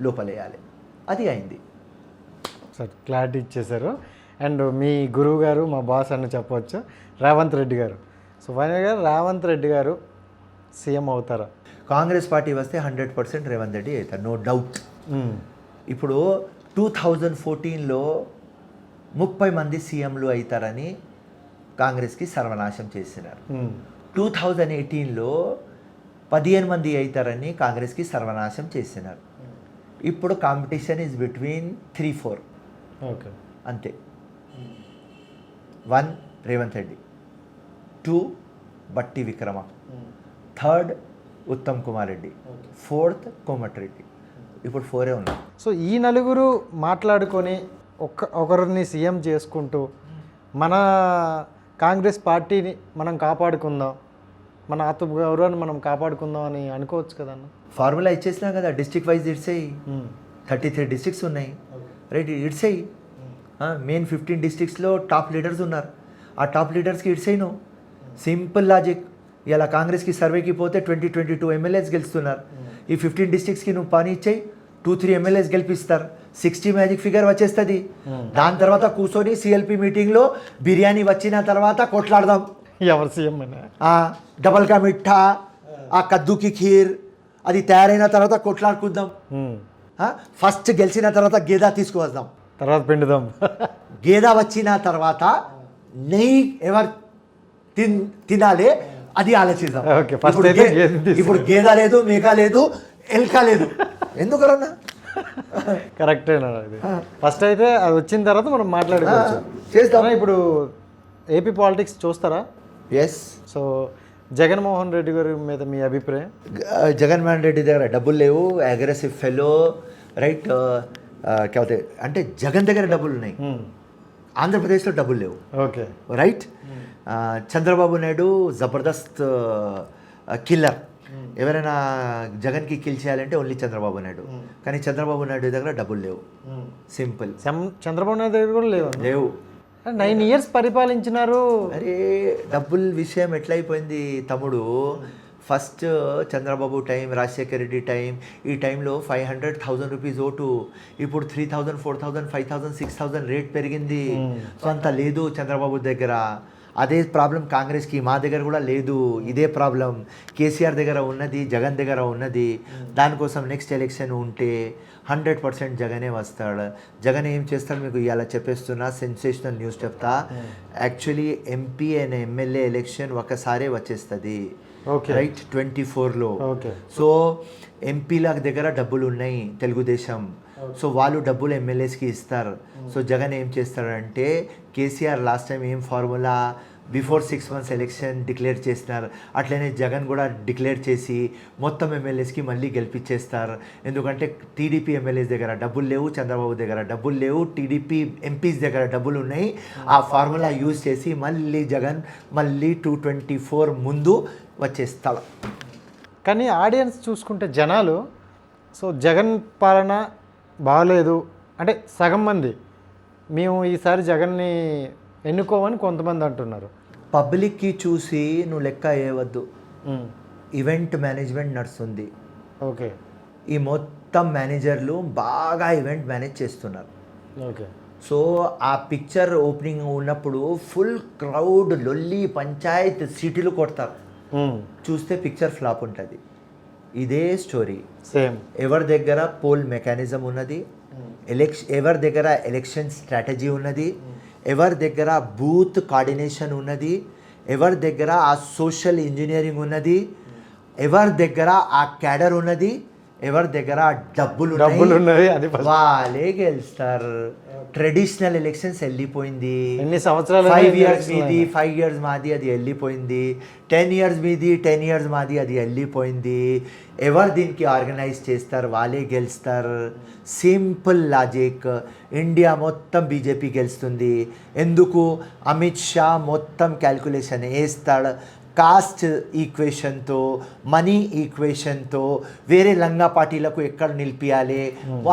[SPEAKER 2] లోపలేయాలి. అది అయింది.
[SPEAKER 1] సార్ క్లారిటీ ఇచ్చేశారు. అండ్ మీ గురువు గారు, మా బాస్ అని చెప్పవచ్చు, రేవంత్ రెడ్డి గారు. సో ఫైనల్ గారు రేవంత్ రెడ్డి గారు సీఎం అవుతారా?
[SPEAKER 2] కాంగ్రెస్ పార్టీ వస్తే 100% రేవంత్ రెడ్డి అవుతారు, నో డౌట్. ఇప్పుడు 2014లో 30 మంది సీఎంలు అవుతారని కాంగ్రెస్కి సర్వనాశం చేసినారు. 2018లో 15 మంది అవుతారని కాంగ్రెస్కి సర్వనాశం చేసినారు. ఇప్పుడు కాంపిటీషన్ ఈజ్ బిట్వీన్ 3-4.
[SPEAKER 1] ఓకే,
[SPEAKER 2] అంతే. 1 రేవంత్ రెడ్డి, 2 బట్టి విక్రమ, 3 ఉత్తమ్ కుమార్ రెడ్డి, 4th కోమటిరెడ్డి. ఇప్పుడు 4 ఉన్నాయి.
[SPEAKER 1] సో ఈ నలుగురు మాట్లాడుకొని ఒకరిని సీఎం చేసుకుంటూ మన కాంగ్రెస్ పార్టీని మనం కాపాడుకుందాం, మన ఆత్మగౌరవాన్ని మనం కాపాడుకుందాం అని అనుకోవచ్చు కదన్న.
[SPEAKER 2] ఫార్ములా ఇచ్చేసినా కదా, డిస్ట్రిక్ట్ వైజ్ ఇడ్సేయి. 33 డిస్ట్రిక్ట్స్ ఉన్నాయి, రైట్? ఇడ్సేయి. మెయిన్ 15 డిస్ట్రిక్ట్స్లో టాప్ లీడర్స్ ఉన్నారు. ఆ టాప్ లీడర్స్కి ఇడ్సేయి. Simple logic. ఇలా కాంగ్రెస్కి సర్వేకి పోతే 22 ఎమ్మెల్యేస్ గెలుస్తున్నారు. ఈ 15 డిస్ట్రిక్ట్స్కి నువ్వు పని ఇచ్చేయి, 2-3 ఎమ్మెల్యేస్ గెలిపిస్తారు, 60 మ్యాజిక్ ఫిగర్ వచ్చేస్తుంది. దాని తర్వాత కూర్చొని సిఎల్పి మీటింగ్లో బిర్యానీ వచ్చిన తర్వాత కొట్లాడదాం
[SPEAKER 1] ఎవరు సీఎం అని.
[SPEAKER 2] డబల్ కా మిఠా, ఆ కద్దుకి ఖీర్ అది తయారైన తర్వాత కొట్లాడుకుందాం. ఫస్ట్ గెలిచిన తర్వాత గేదా తీసుకువద్దాం,
[SPEAKER 1] తర్వాత పిండుదాం.
[SPEAKER 2] గేదా వచ్చిన తర్వాత నెయ్యి ఎవరు తినాలి అది ఆలోచిద్దాం. ఇప్పుడు గేదా లేదు, మేఘా లేదు, ఎల్కా లేదు. ఎందుకన్నా?
[SPEAKER 1] కరెక్టేనా? ఇది ఫస్ట్ అయితే అది వచ్చిన తర్వాత మనం మాట్లాడుకోవచ్చు,
[SPEAKER 2] చేద్దాం.
[SPEAKER 1] ఇప్పుడు ఏపీ పాలిటిక్స్ చూస్తారా?
[SPEAKER 2] ఎస్.
[SPEAKER 1] సో జగన్మోహన్ రెడ్డి గారి మీద మీ అభిప్రాయం?
[SPEAKER 2] జగన్మోహన్ రెడ్డి దగ్గర డబ్బులు లేవు, అగ్రెసివ్ ఫెలో, రైట్? కాకపోతే అంటే జగన్ దగ్గర డబ్బులు ఉన్నాయి, ఆంధ్రప్రదేశ్లో డబ్బులు లేవు.
[SPEAKER 1] Okay,
[SPEAKER 2] right? Chandrababu Naidu Jabardasth killer. ఎవరైనా జగన్కి కిల్ చేయాలంటే ఓన్లీ చంద్రబాబు నాయుడు. కానీ చంద్రబాబు నాయుడు దగ్గర డబ్బులు లేవు. సింపుల్.
[SPEAKER 1] చంద్రబాబు నాయుడు దగ్గర కూడా
[SPEAKER 2] లేవు.
[SPEAKER 1] 9 years పరిపాలించినారు.
[SPEAKER 2] అరే డబ్బుల్ విషయం ఎట్లయిపోయింది తమ్ముడు. First Chandrababu time, Rajasekhar Reddy time, ఈ టైంలో 500,000 రూపీస్ ఓటు. ఇప్పుడు 3,000, 4,000, 5,000, 6,000 రేట్ పెరిగింది. సో అంత లేదు చంద్రబాబు దగ్గర. అదే ప్రాబ్లం కాంగ్రెస్కి, మా దగ్గర కూడా లేదు. ఇదే ప్రాబ్లం కేసీఆర్ దగ్గర ఉన్నది, జగన్ దగ్గర ఉన్నది. దానికోసం నెక్స్ట్ ఎలక్షన్ ఉంటే 100% జగనే వస్తాడు. జగన్ ఏం చేస్తాడు మీకు ఇవాళ చెప్పేస్తున్నా, సెన్సేషనల్ న్యూస్ చెప్తా. Actually MP and MLA election ఒకసారే వచ్చేస్తుంది, రైట్? 24లో. సో ఎంపీల దగ్గర డబ్బులు ఉన్నాయి తెలుగుదేశం, సో వాళ్ళు డబ్బులు ఎమ్మెల్యేస్కి ఇస్తారు. సో జగన్ ఏం చేస్తాడంటే, కేసీఆర్ లాస్ట్ టైం ఏం formula before 6 months election declare చేసినారు, అట్లనే జగన్ కూడా డిక్లేర్ చేసి మొత్తం ఎమ్మెల్యేస్కి మళ్ళీ గెలిపించేస్తారు. ఎందుకంటే టీడీపీ ఎమ్మెల్యేస్ దగ్గర డబ్బులు లేవు, చంద్రబాబు దగ్గర డబ్బులు లేవు, టీడీపీ ఎంపీస్ దగ్గర డబ్బులు ఉన్నాయి. ఆ ఫార్ములా యూజ్ చేసి మళ్ళీ జగన్ మళ్ళీ 224 ముందు వచ్చేస్తాడు.
[SPEAKER 1] కానీ ఆడియన్స్ చూసుకుంటే జనాలు సో జగన్ పాలన బాగలేదు అంటే సగం మంది మేము ఈసారి జగన్ని ఎన్నుకోమని కొంతమంది అంటున్నారు.
[SPEAKER 2] పబ్లిక్కి చూసి నువ్వు లెక్క వేయవద్దు. ఈవెంట్ మేనేజ్మెంట్ నడుస్తుంది.
[SPEAKER 1] ఓకే.
[SPEAKER 2] ఈ మొత్తం మేనేజర్లు బాగా ఈవెంట్ మేనేజ్ చేస్తున్నారు.
[SPEAKER 1] ఓకే.
[SPEAKER 2] సో ఆ పిక్చర్ ఓపెనింగ్ ఉన్నప్పుడు ఫుల్ క్రౌడ్ లొల్లి పంచాయత్ సీటీలు కొడతారు. చూస్తే పిక్చర్ ఫ్లాప్ ఉంటుంది. ఇదే స్టోరీ
[SPEAKER 1] సేమ్.
[SPEAKER 2] ఎవరి దగ్గర పోల్ మెకానిజం ఉన్నది, ఎవరి దగ్గర ఎలక్షన్ స్ట్రాటజీ ఉన్నది, ఎవరి దగ్గర బూత్ కోఆర్డినేషన్ ఉన్నది, ఎవరి దగ్గర ఆ సోషల్ ఇంజనీరింగ్ ఉన్నది, ఎవరి దగ్గర ఆ క్యాడర్ ఉన్నది, ఎవరి దగ్గర డబ్బులు
[SPEAKER 1] ఉన్నది అది
[SPEAKER 2] వాళ్ళే గెలుస్తారు. ట్రెడిషనల్ ఎలక్షన్స్ వెళ్ళిపోయింది.
[SPEAKER 1] ఎన్ని సంవత్సరాలు
[SPEAKER 2] 5 years మీది 5 years మాది అది వెళ్ళిపోయింది. 10 years మీది 10 years మాది అది వెళ్ళిపోయింది. ఎవరు దీనికి ఆర్గనైజ్ చేస్తారు వాళ్ళే గెలుస్తారు. Simple logic. ఇండియా మొత్తం బీజేపీ గెలుస్తుంది. ఎందుకు? అమిత్ షా మొత్తం క్యాల్కులేషన్ వేస్తాడు. కాస్ట్ ఈక్వేషన్తో, మనీ ఈక్వేషన్తో, వేరే లంగా పార్టీలకు ఎక్కడ నిలిపియాలి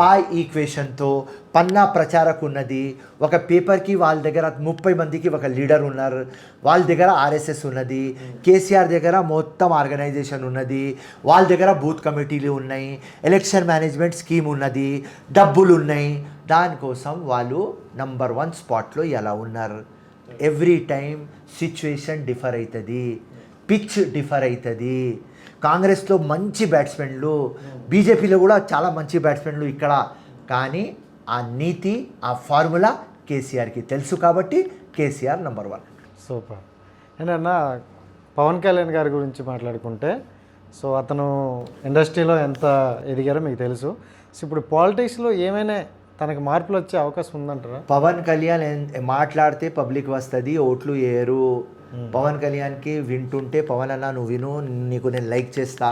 [SPEAKER 2] ఆ ఈక్వేషన్తో పన్నా ప్రచారకు ఉన్నది. ఒక పేపర్కి వాళ్ళ దగ్గర 30 మందికి ఒక లీడర్ ఉన్నారు. వాళ్ళ దగ్గర ఆర్ఎస్ఎస్ ఉన్నది. కేసీఆర్ దగ్గర మొత్తం ఆర్గనైజేషన్ ఉన్నది. వాళ్ళ దగ్గర బూత్ కమిటీలు ఉన్నాయి. ఎలక్షన్ మేనేజ్మెంట్ స్కీమ్ ఉన్నది. డబ్బులు ఉన్నాయి. దానికోసం వాళ్ళు నంబర్ 1 స్పాట్లో ఎలా ఉన్నారు. ఎవ్రీ టైం సిచ్యువేషన్ డిఫర్ అవుతుంది, పిచ్ డిఫర్ అవుతుంది. కాంగ్రెస్లో మంచి బ్యాట్స్మెన్లు, బీజేపీలో కూడా చాలా మంచి బ్యాట్స్మెన్లు ఇక్కడ. కానీ ఆ నీతి, ఆ ఫార్ములా కేసీఆర్కి తెలుసు కాబట్టి కేసీఆర్ నంబర్ 1.
[SPEAKER 1] సూపర్. ఏంటన్నా పవన్ కళ్యాణ్ గారి గురించి మాట్లాడుకుంటే సో అతను ఇండస్ట్రీలో ఎంత ఎదిగారో మీకు తెలుసు. సో ఇప్పుడు పాలిటిక్స్లో ఏమైనా తనకు మార్పులు వచ్చే అవకాశం ఉందంటారా?
[SPEAKER 2] పవన్ కళ్యాణ్ మాట్లాడితే పబ్లిక్ వస్తుంది, ఓట్లు వేయరు. పవన్ కళ్యాణ్కి వింటుంటే పవన్ అన్న నువ్వు విను, నీకు నేను లైక్ చేస్తా,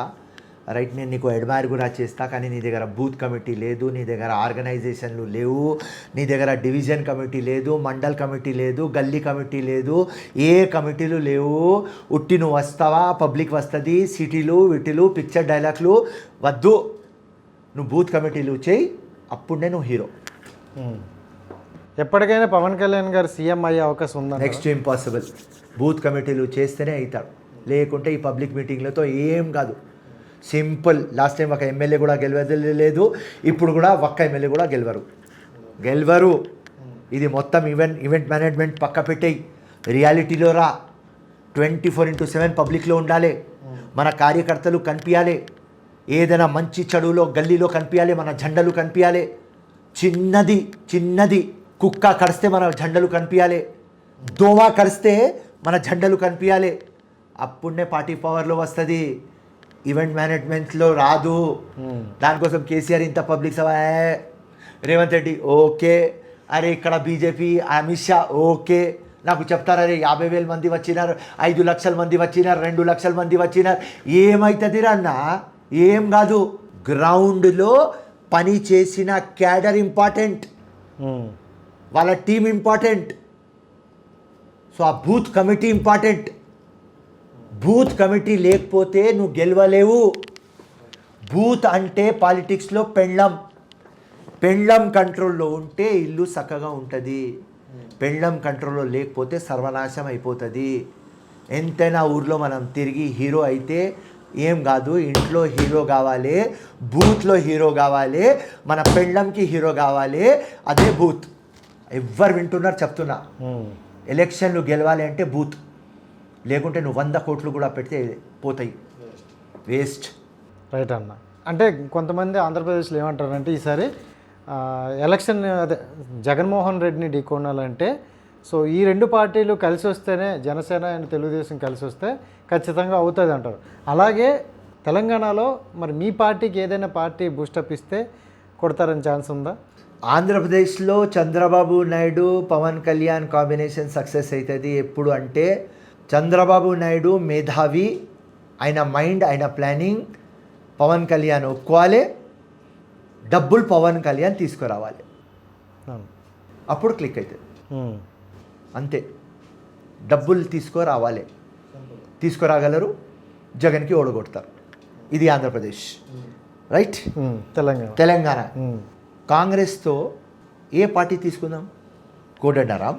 [SPEAKER 2] రైట్, నేను నీకు అడ్మైర్ కూడా చేస్తా, కానీ నీ దగ్గర బూత్ కమిటీ లేదు, నీ దగ్గర ఆర్గనైజేషన్లు లేవు, నీ దగ్గర డివిజన్ కమిటీ లేదు, మండల్ కమిటీ లేదు, గల్లీ కమిటీ లేదు, ఏ కమిటీలు లేవు. ఉట్టి నువ్వు వస్తావా, పబ్లిక్ వస్తుంది, సిటీలు వీటిలు పిక్చర్ డైలాగ్లు వద్దు, నువ్వు బూత్ కమిటీలు చేయి, అప్పుడే నువ్వు హీరో.
[SPEAKER 1] ఎప్పటికైనా పవన్ కళ్యాణ్ గారు సీఎం అయ్యే అవకాశం ఉందా?
[SPEAKER 2] Next impossible. బూత్ కమిటీలు చేస్తేనే అవుతాడు, లేకుంటే ఈ పబ్లిక్ మీటింగ్లతో ఏం కాదు. సింపుల్. లాస్ట్ టైం ఒక ఎమ్మెల్యే కూడా గెలవలేదు, ఇప్పుడు కూడా ఒక్క ఎమ్మెల్యే కూడా గెలవరు. ఇది మొత్తం ఈవెంట్ మేనేజ్మెంట్ పక్క పెట్టేయి, రియాలిటీలో రా. 24/7 పబ్లిక్లో ఉండాలి. మన కార్యకర్తలు కనిపించాలి. ఏదైనా మంచి చెడులో గల్లీలో కనిపించాలి, మన జెండలు కనిపించాలి. చిన్నది కుక్క కరిస్తే మన జెండలు కనిపించాలి, దోమ కరిస్తే మన జెండలు కనిపించాలి. అప్పుడే పార్టీ పవర్లో వస్తుంది. ఈవెంట్ మేనేజ్మెంట్లో రాదు. దానికోసం కేసీఆర్ ఇంత పబ్లిక్ సభ, రేవంత్ రెడ్డి ఓకే, అరే ఇక్కడ బీజేపీ అమిత్ షా ఓకే, నాకు చెప్తారు అరే 50,000 మంది వచ్చినారు, 5 లక్షల మంది వచ్చినారు, 2 లక్షల మంది వచ్చినారు. ఏమవుతుంది అన్న? ఏం కాదు. గ్రౌండ్లో పని చేసిన క్యాడర్ ఇంపార్టెంట్, వాళ్ళ టీం ఇంపార్టెంట్. సో ఆ booth committee important. Booth committee లేకపోతే నువ్వు గెలవలేవు. బూత్ అంటే పాలిటిక్స్లో పెండ్లం కంట్రోల్లో ఉంటే ఇల్లు చక్కగా ఉంటుంది. పెండ్లం కంట్రోల్లో లేకపోతే సర్వనాశం అయిపోతుంది. ఎంతైనా ఊర్లో మనం తిరిగి హీరో అయితే ఏం కాదు, ఇంట్లో హీరో కావాలి, బూత్లో హీరో కావాలి, మన పెండ్లంకి హీరో కావాలి. అదే బూత్. ఎవ్వరు వింటున్నారు చెప్తున్నా. ఎలక్షన్లు గెలవాలి అంటే బూత్, లేకుంటే నువ్వు 100 కోట్లు కూడా పెడితే పోతాయి, వేస్ట్.
[SPEAKER 1] రైట్ అన్న. అంటే కొంతమంది ఆంధ్రప్రదేశ్లో ఏమంటారంటే ఈసారి ఎలక్షన్ అదే జగన్మోహన్ రెడ్డిని ఢీకొనాలంటే సో ఈ 2 పార్టీలు కలిసి వస్తేనే, జనసేన అండ్ తెలుగుదేశం కలిసి వస్తే ఖచ్చితంగా అవుతుంది అంటారు. అలాగే తెలంగాణలో మరి మీ పార్టీకి ఏదైనా పార్టీ బూస్టప్ ఇస్తే కొడతారని ఛాన్స్ ఉందా?
[SPEAKER 2] ఆంధ్రప్రదేశ్లో చంద్రబాబు నాయుడు పవన్ కళ్యాణ్ కాంబినేషన్ సక్సెస్ అవుతుంది. ఎప్పుడు అంటే చంద్రబాబు నాయుడు మేధావి, ఆయన మైండ్, ఆయన ప్లానింగ్ పవన్ కళ్యాణ్ ఒప్పుకోవాలి, డబ్బులు పవన్ కళ్యాణ్ తీసుకురావాలి, అప్పుడు క్లిక్ అవుతుంది. అంతే. డబ్బులు తీసుకురావాలి, తీసుకురాగలరు, జగన్కి ఓడగొడతారు. ఇది ఆంధ్రప్రదేశ్, రైట్?
[SPEAKER 1] తెలంగాణ.
[SPEAKER 2] కాంగ్రెస్తో ఏ పార్టీ తీసుకుందాం? కోదండరాం,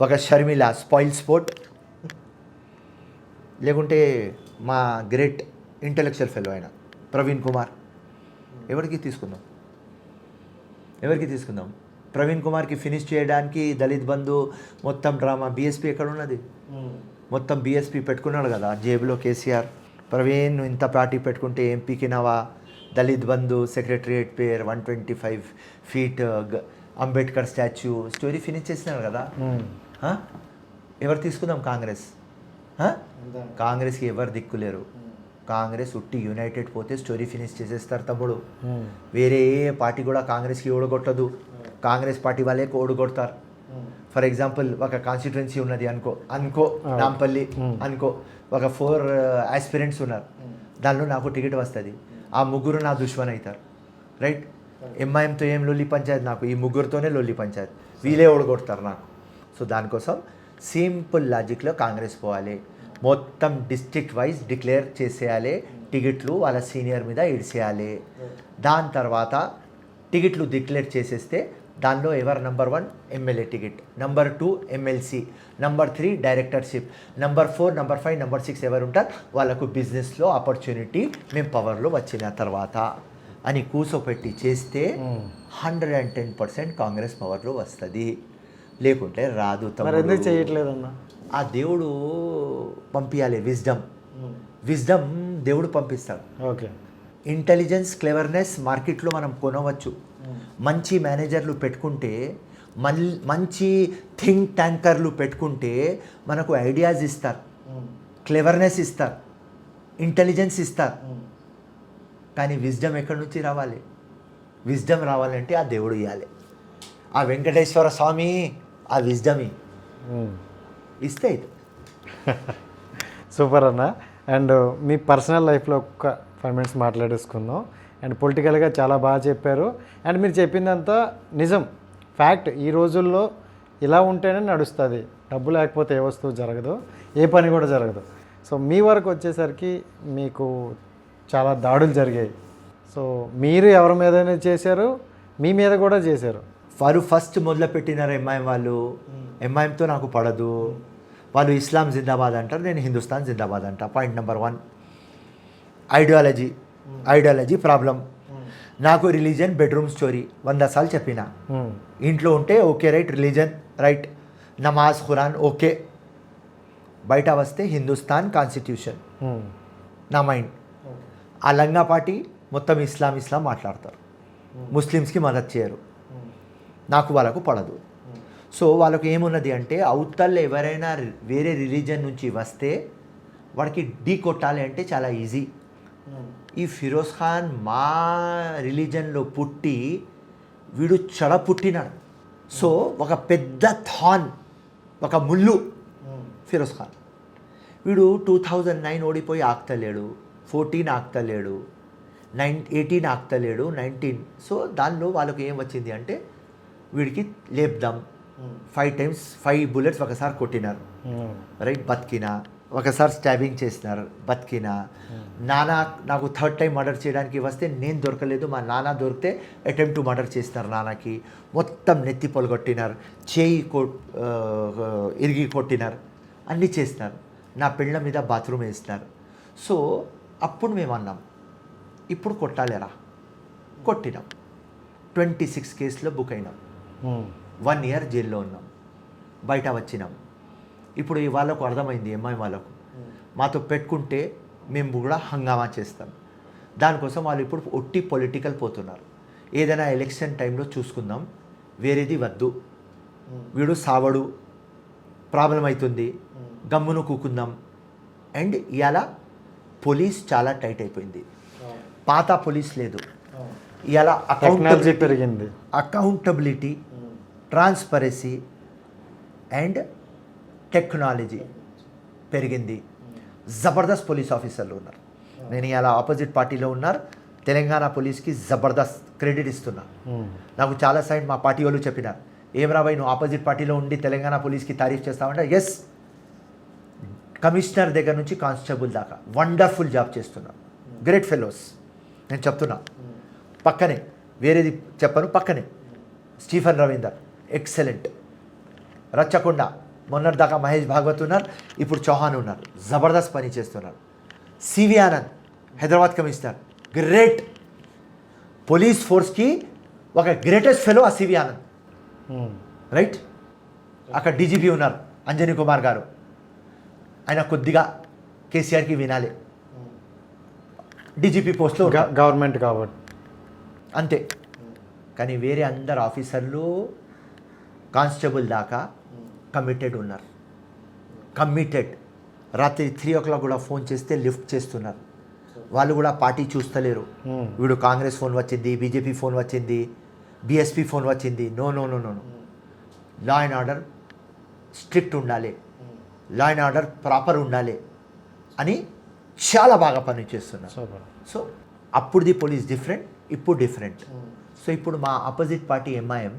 [SPEAKER 2] ఒక షర్మిల స్పాయిల్ స్పోర్ట్, లేకుంటే మా గ్రేట్ ఇంటెలెక్చువల్ ఫెలో అయిన ప్రవీణ్ కుమార్. ఎవరికి తీసుకుందాం? ప్రవీణ్ కుమార్కి ఫినిష్ చేయడానికి దళిత్ బంధు మొత్తం డ్రామా. బీఎస్పీ ఎక్కడ ఉన్నది? మొత్తం బీఎస్పీ పెట్టుకున్నాడు కదా జేబులో కేసీఆర్. ప్రవీణ్ ఇంత పార్టీ పెట్టుకుంటే ఎంపీకి నవా, దళిత్ బంధు, సెక్రటరియేట్ పేరు, 125 feet Ambedkar statue, story finish చేసినారు కదా. ఎవరు తీసుకుందాం? కాంగ్రెస్కి ఎవరు దిక్కులేరు. కాంగ్రెస్ ఉట్టి యునైటెడ్ పోతే స్టోరీ ఫినిష్ చేసేస్తారు తమ్ముడు. వేరే ఏ పార్టీ కూడా కాంగ్రెస్కి ఓడగొట్టదు. కాంగ్రెస్ పార్టీ వాళ్ళే ఓడగొడతారు. ఫర్ ఎగ్జాంపుల్ ఒక కాన్స్టిట్యుయెన్సీ ఉన్నది అనుకో నాంపల్లి అనుకో, ఒక 4 ఆస్పిరెంట్స్ ఉన్నారు, దానిలో నాకు టికెట్ వస్తుంది, ఆ ముగ్గురు నా దుష్మన్ అవుతారు, రైట్? ఎంఐఎంతో ఏం లొల్లి పంచాయత్ నాకు, ఈ ముగ్గురితోనే లొల్లి పంచాయత్, వీళ్ళే ఓడగొడతారు నాకు. సో దానికోసం సింపుల్ లాజిక్లో కాంగ్రెస్ పోవాలి, మొత్తం డిస్ట్రిక్ట్ వైజ్ డిక్లేర్ చేసేయాలి, టికెట్లు వాళ్ళ సీనియర్ మీద ఇడిసేయాలి. దాని తర్వాత టికెట్లు డిక్లేర్ చేసేస్తే దానిలో ఎవరు number 1 MLA ticket, number 2 MLC, number 3 directorship, number 4, number 5, number 6 ఎవరు ఉంటారు వాళ్ళకు బిజినెస్లో ఆపర్చునిటీ మేము పవర్లో వచ్చిన తర్వాత అని కూర్చోపెట్టి చేస్తే 110% కాంగ్రెస్ పవర్లో వస్తుంది, లేకుంటే రాదు.
[SPEAKER 1] ఎందుకు చేయట్లేదన్నా?
[SPEAKER 2] ఆ దేవుడు పంపించాలి, విజ్డమ్ దేవుడు పంపిస్తాడు.
[SPEAKER 1] ఓకే.
[SPEAKER 2] ఇంటెలిజెన్స్, క్లెవర్నెస్ మార్కెట్లో మనం కొనవచ్చు. మంచి మేనేజర్లు పెట్టుకుంటే, మంచి థింక్ ట్యాంకర్లు పెట్టుకుంటే మనకు ఐడియాస్ ఇస్తారు, క్లెవర్నెస్ ఇస్తారు, ఇంటెలిజెన్స్ ఇస్తారు. కానీ విజ్డమ్ ఎక్కడి నుంచి రావాలి? విజ్డమ్ రావాలంటే ఆ దేవుడు ఇవ్వాలి. ఆ వెంకటేశ్వర స్వామి ఆ విజ్డమ్ ఇస్తే
[SPEAKER 1] సూపర్ అన్న. అండ్ మీ పర్సనల్ లైఫ్లో ఒక్క 5 minutes మాట్లాడేసుకుందాం. అండ్ పొలిటికల్గా చాలా బాగా చెప్పారు. అండ్ మీరు చెప్పిందంతా నిజం, ఫ్యాక్ట్. ఈ రోజుల్లో ఇలా ఉంటేనే నడుస్తుంది, డబ్బు లేకపోతే ఏ వస్తువు జరగదు, ఏ పని కూడా జరగదు. సో మీ వరకు వచ్చేసరికి మీకు చాలా దాడులు జరిగాయి. సో మీరు ఎవరి మీదైనా చేశారు, మీ మీద కూడా చేశారు.
[SPEAKER 2] వారు ఫస్ట్ మొదలుపెట్టినారు ఎంఐఎం వాళ్ళు. ఎంఐఎంతో నాకు పడదు, వాళ్ళు ఇస్లాం జిందాబాద్ అంటారు, నేను హిందుస్థాన్ జిందాబాద్ అంటా. Point number 1 ideology problem. నాకు రిలీజన్ బెడ్రూమ్ స్టోరీ 100 సార్లు చెప్పిన. ఇంట్లో ఉంటే ఓకే రైట్, రిలీజన్ రైట్, నమాజ్ ఖురాన్ ఓకే, బయట వస్తే హిందుస్థాన్ కాన్స్టిట్యూషన్ నా మైండ్. ఆ లంగా పార్టీ మొత్తం ఇస్లాం మాట్లాడతారు, ముస్లిమ్స్కి మద్దతు చేయరు, నాకు వాళ్ళకు పడదు. సో వాళ్ళకు ఏమున్నది అంటే అవతల ఎవరైనా వేరే రిలీజన్ నుంచి వస్తే వాడికి ఢీ కొట్టాలి అంటే చాలా ఈజీ. ఈ ఫిరోజ్ ఖాన్ మా రిలీజన్లో పుట్టి వీడు చెడ పుట్టినాడు. సో ఒక పెద్ద థాన్, ఒక ముళ్ళు ఫిరోజ్ ఖాన్. వీడు 2009 ఓడిపోయి ఆక్తలేడు, 14 ఆక్తలేడు, 18 ఆక్తలేడు, 19. సో దానిలో వాళ్ళకి ఏం వచ్చింది అంటే వీడికి లేపుదాం. 5 times 5 bullets ఒకసారి కొట్టినారు, రైట్, బతికినా. ఒకసారి స్టాబింగ్ చేసినారు, బతికినా. నాన్న నాకు 3rd time మర్డర్ చేయడానికి వస్తే నేను దొరకలేదు, మా నాన్న దొరికితే అటెంప్ట్ టు మర్డర్ చేసినారు నాన్నకి. మొత్తం నెత్తి పొలగొట్టినారు, చేయి ఇరిగి కొట్టినారు, అన్నీ చేసినారు. నా పిల్లల మీద బాత్రూమ్ వేసినారు. సో అప్పుడు మేము అన్నాం ఇప్పుడు కొట్టాలేరా, కొట్టినాం. 26 కేసులో బుక్ అయినాం, 1 year జైల్లో ఉన్నాం, బయట వచ్చినాం. ఇప్పుడు ఈ వాళ్ళకు అర్థమైంది, ఎంఐ వాళ్ళకు మాతో పెట్టుకుంటే మేము కూడా హంగామా చేస్తాం. దానికోసం వాళ్ళు ఇప్పుడు ఒట్టి పొలిటికల్ పోతున్నారు. ఏదైనా ఎలక్షన్ టైంలో చూసుకుందాం, వేరేది వద్దు, వీడు సావడు, ప్రాబ్లం అవుతుంది, గమ్మును కూకుందాం. అండ్ ఇవాళ పోలీస్ చాలా టైట్ అయిపోయింది, పాత పోలీస్ లేదు. ఇవాళ అకౌంటబిలిటీ, ట్రాన్స్పరెన్సీ అండ్ టెక్నాలజీ పెరిగింది. జబర్దస్త్ పోలీస్ ఆఫీసర్లు ఉన్నారు. నేను ఇలా ఆపోజిట్ పార్టీలో ఉన్నారు, తెలంగాణ పోలీస్కి జబర్దస్త్ క్రెడిట్ ఇస్తున్నా. నాకు చాలా సైడ్ మా పార్టీ వాళ్ళు చెప్పినారు, ఏం రాబాయ్ నువ్వు ఆపోజిట్ పార్టీలో ఉండి తెలంగాణ పోలీస్కి తారీఫ్ చేస్తామంటే, ఎస్, కమిషనర్ దగ్గర నుంచి కానిస్టేబుల్ దాకా వండర్ఫుల్ జాబ్ చేస్తున్నారు. Great fellows. నేను చెప్తున్నా, పక్కనే వేరేది చెప్పను, పక్కనే స్టీఫెన్ రవీందర్ ఎక్సలెంట్. రచ్చకొండ మొన్నటిదాకా మహేష్ భాగవత్ ఉన్నారు, ఇప్పుడు చౌహాన్ ఉన్నారు, జబర్దస్త్ పని చేస్తున్నారు. CV Anand Hyderabad commissioner, great. Police ఫోర్స్కి ఒక గ్రేటెస్ట్ ఫెలో ఆ సివి ఆనంద్, రైట్. అక్కడ డీజీపీ ఉన్నారు అంజనీ కుమార్ గారు, ఆయన కొద్దిగా కేసీఆర్కి వినాలి, డీజీపీ పోస్ట్లో
[SPEAKER 1] గవర్నమెంట్ కాబట్టి
[SPEAKER 2] అంతే. కానీ వేరే అందరు ఆఫీసర్లు కానిస్టేబుల్ దాకా కమిటెడ్ ఉన్నారు, కమిటెడ్. రాత్రి 3 o'clock కూడా ఫోన్ చేస్తే లిఫ్ట్ చేస్తున్నారు. వాళ్ళు కూడా పార్టీ చూస్తలేరు, వీడు కాంగ్రెస్ ఫోన్ వచ్చింది, బీజేపీ ఫోన్ వచ్చింది, బీఎస్పీ ఫోన్ వచ్చింది. No no no no no, law and order strict ఉండాలి, లా అండ్ ఆర్డర్ ప్రాపర్ ఉండాలి అని చాలా బాగా పనిచేస్తున్నారు. సో అప్పుడుది పోలీస్ డిఫరెంట్, ఇప్పుడు డిఫరెంట్. సో ఇప్పుడు మా ఆపోజిట్ పార్టీ ఎంఐఎం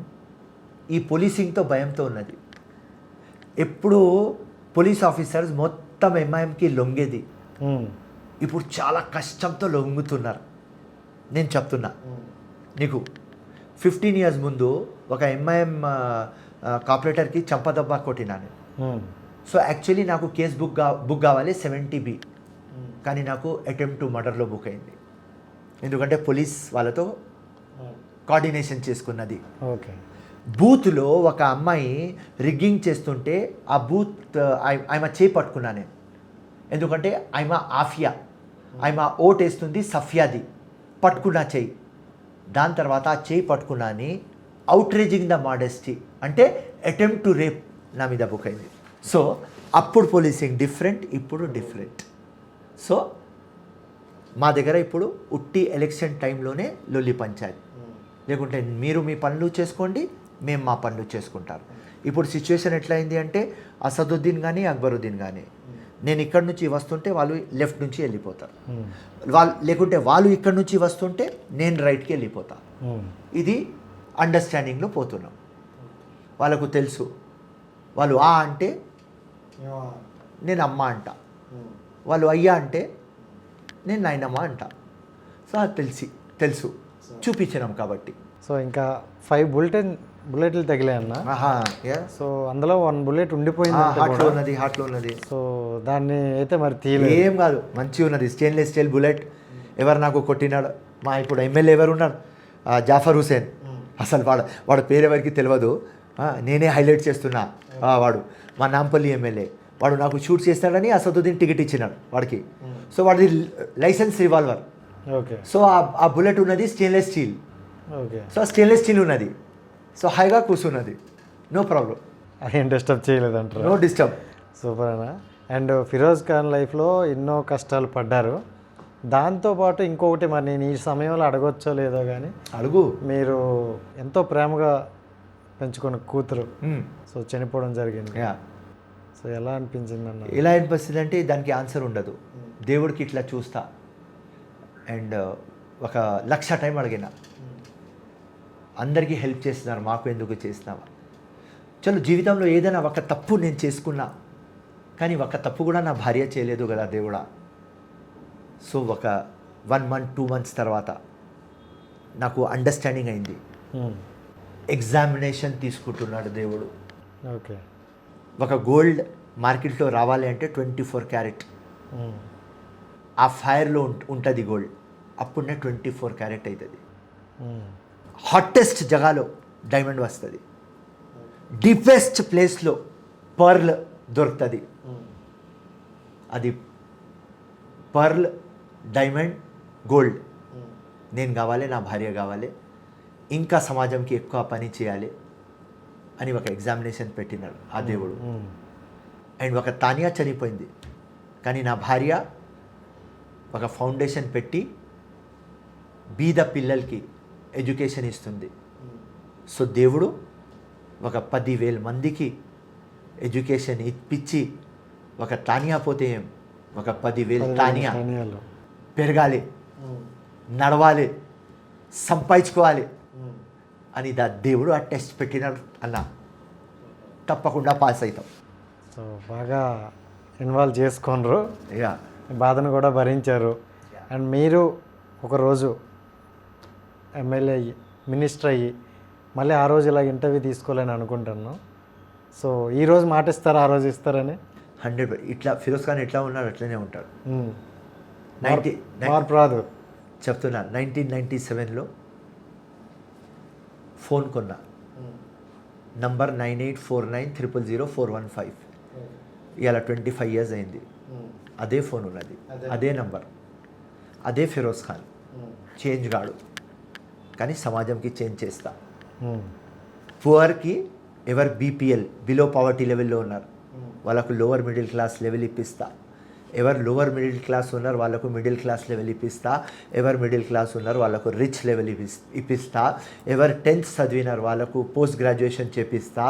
[SPEAKER 2] ఈ పోలీసింగ్తో భయంతో ఉన్నది. ఎప్పుడు పోలీస్ ఆఫీసర్స్ మొత్తం ఎంఐఎంకి లొంగేది, ఇప్పుడు చాలా కష్టంతో లొంగుతున్నారు. నేను చెప్తున్నా నీకు, 15 years ముందు ఒక ఎంఐఎం కార్పొరేటర్కి చంపదబ్బా కొట్టినాను. సో యాక్చువల్లీ నాకు కేసు బుక్ కావాలి 70B, కానీ నాకు అటెంప్ట్ టు మర్డర్లో బుక్ అయింది. ఎందుకంటే పోలీస్ వాళ్ళతో కోఆర్డినేషన్ చేసుకున్నది.
[SPEAKER 1] ఓకే.
[SPEAKER 2] బూత్లో ఒక అమ్మాయి రిగ్గింగ్ చేస్తుంటే ఆ బూత్ ఆమె చేయి పట్టుకున్నా నేను, ఎందుకంటే ఆమె ఆఫియా, ఆమె ఓట్ వేస్తుంది సఫియాది, పట్టుకున్నా చేయి. దాని తర్వాత ఆ చేయి పట్టుకున్నాని అవుట్రేజింగ్ ద మాడెస్టీ అంటే అటెంప్ట్ టు రేప్ నా మీద బుక్ అయింది. సో అప్పుడు పోలీసింగ్ డిఫరెంట్, ఇప్పుడు డిఫరెంట్. సో మా దగ్గర ఇప్పుడు ఉట్టి ఎలక్షన్ టైంలోనే లొల్లి పంచాయతీ, లేకుంటే మీరు మీ పనులు చేసుకోండి, మేము మా పనులు చేసుకుంటారు. ఇప్పుడు సిచ్యువేషన్ ఎట్లయింది అంటే అసదుద్దీన్ కానీ అక్బరుద్దీన్ కానీ నేను ఇక్కడ నుంచి వస్తుంటే వాళ్ళు లెఫ్ట్ నుంచి వెళ్ళిపోతారు, లేకుంటే వాళ్ళు ఇక్కడ నుంచి వస్తుంటే నేను రైట్కి వెళ్ళిపోతాను. ఇది అండర్స్టాండింగ్లో పోతున్నాం. వాళ్ళకు తెలుసు, వాళ్ళు ఆ అంటే నేను అమ్మ అంట, వాళ్ళు అయ్యా అంటే నేను నాయనమ్మ అంట. సో అది తెలుసు చూపించినాం కాబట్టి.
[SPEAKER 1] సో ఇంకా 5 బుల్లెట్లు తగిలాయి అన్న. సో అందులో 1 bullet ఉండిపోయింది,
[SPEAKER 2] హార్ట్లో ఉన్నది.
[SPEAKER 1] సో దాన్ని అయితే మరి తీయలేదు.
[SPEAKER 2] ఏం కాదు, మంచిగా ఉన్నది, స్టెయిన్లెస్ స్టీల్ బుల్లెట్. ఎవరు నాకు కొట్టినాడు, మా ఇప్పుడు ఎమ్మెల్యే ఎవరు ఉన్నారు, జాఫర్ హుసేన్. అసలు వాడు పేరు ఎవరికి తెలియదు, నేనే హైలైట్ చేస్తున్నా. వాడు మా నాంపల్లి ఎమ్మెల్యే, వాడు నాకు షూట్ చేస్తాడని అసదుద్దీన్ టికెట్ ఇచ్చినాడు వాడికి. సో వాడిది లైసెన్స్ రివాల్వర్.
[SPEAKER 1] ఓకే.
[SPEAKER 2] సో ఆ బుల్లెట్ ఉన్నది stainless steel.
[SPEAKER 1] Okay.
[SPEAKER 2] So stainless steel ఉన్నది, సో హైగా కూర్చున్నది, నో ప్రాబ్లం,
[SPEAKER 1] ఏం డిస్టర్బ్ చేయలేదంటారు.
[SPEAKER 2] No disturb.
[SPEAKER 1] సూపర్ అన్న. అండ్ ఫిరోజ్ ఖాన్ లైఫ్లో ఎన్నో కష్టాలు పడ్డారు. దాంతోపాటు ఇంకొకటి, మరి నేను ఈ సమయంలో అడగొచ్చో లేదో కానీ,
[SPEAKER 2] అడుగు.
[SPEAKER 1] మీరు ఎంతో ప్రేమగా పెంచుకున్న కూతురు సో చనిపోవడం జరిగింది. సో ఎలా అనిపించింది అన్న?
[SPEAKER 2] ఎలా అనిపిస్తుంది అంటే దానికి ఆన్సర్ ఉండదు. దేవుడికి ఇట్లా చూస్తా అండ్ 1,00,000 టైం అడిగిన, అందరికీ హెల్ప్ చేస్తున్నారు, మాకు ఎందుకు చేస్తున్నావా? చలో జీవితంలో ఏదైనా ఒక తప్పు నేను చేసుకున్నా, కానీ ఒక తప్పు కూడా నా భార్య చేయలేదు కదా దేవుడా. సో ఒక 1 month 2 months తర్వాత నాకు అండర్స్టాండింగ్ అయింది. ఎగ్జామినేషన్ తీసుకుంటున్నాడు దేవుడు.
[SPEAKER 1] ఓకే.
[SPEAKER 2] ఒక గోల్డ్ మార్కెట్లో రావాలి అంటే 24 క్యారెట్, ఆ ఫైర్లో ఉంటుంది గోల్డ్, అప్పుడునే 24 క్యారెట్ అవుతుంది. హాటెస్ట్ జగాలో డైమండ్ వస్తుంది, డీపెస్ట్ ప్లేస్లో పర్ల్ దొరుకుతుంది. అది పర్ల్, డైమండ్, గోల్డ్ నేను కావాలి, నా భార్య కావాలి, ఇంకా సమాజంకి ఎక్కువ పని చేయాలి అని ఒక ఎగ్జామినేషన్ పెట్టినాడు ఆ దేవుడు. అండ్ ఒక తానియా చనిపోయింది, కానీ నా భార్య ఒక ఫౌండేషన్ పెట్టి బీద పిల్లలకి ఎడ్యుకేషన్ ఇస్తుంది. సో దేవుడు ఒక 10,000 మందికి ఎడ్యుకేషన్ ఇప్పించి, ఒక తానియా పోతే ఏం, ఒక 10,000 తానియా పెరగాలి, నడవాలి, సంపాదించుకోవాలి అని దేవుడు ఆ టెస్ట్ పెట్టినాడు అన్న, తప్పకుండా పాస్ అవుతాం.
[SPEAKER 1] సో బాగా ఇన్వాల్వ్ చేసుకున్నారు,
[SPEAKER 2] యా,
[SPEAKER 1] బాధను కూడా భరించారు. అండ్ మీరు ఒకరోజు ఎమ్మెల్యే అయ్యి మినిస్టర్ అయ్యి మళ్ళీ ఆ రోజు ఇలా ఇంటర్వ్యూ తీసుకోవాలని అనుకుంటున్నాను. సో ఈరోజు మాట ఇస్తారా, ఆ రోజు ఇస్తారని?
[SPEAKER 2] 100 ఇట్లా ఫిరోజ్ ఖాన్ ఎట్లా ఉన్నాడు అట్లనే ఉంటాడు.
[SPEAKER 1] మార్పు రాదు.
[SPEAKER 2] చెప్తున్నా, 1997లో ఫోన్ కొన్నా, నంబర్ 9849000415. ఇవాళ 25 years అయింది. అదే ఫోన్ ఉన్నది, అదే నంబర్, అదే ఫిరోజ్ ఖాన్. చేంజ్ కాడు, కానీ సమాజంకి చేంజ్ చేస్తా. పువర్కి ఎవరు బీపీఎల్ బిలో పవర్టీ లెవెల్లో ఉన్నారు వాళ్ళకు లోవర్ మిడిల్ క్లాస్ లెవెల్ ఇప్పిస్తా. ఎవరు లోవర్ మిడిల్ క్లాస్ ఉన్నారు వాళ్ళకు మిడిల్ క్లాస్ లెవెల్ ఇప్పిస్తా. ఎవరు మిడిల్ క్లాస్ ఉన్నారు వాళ్ళకు రిచ్ లెవెల్ ఇప్పిస్తా. ఎవరు 10th చదివినారు వాళ్ళకు పోస్ట్ గ్రాడ్యుయేషన్ చేపిస్తా.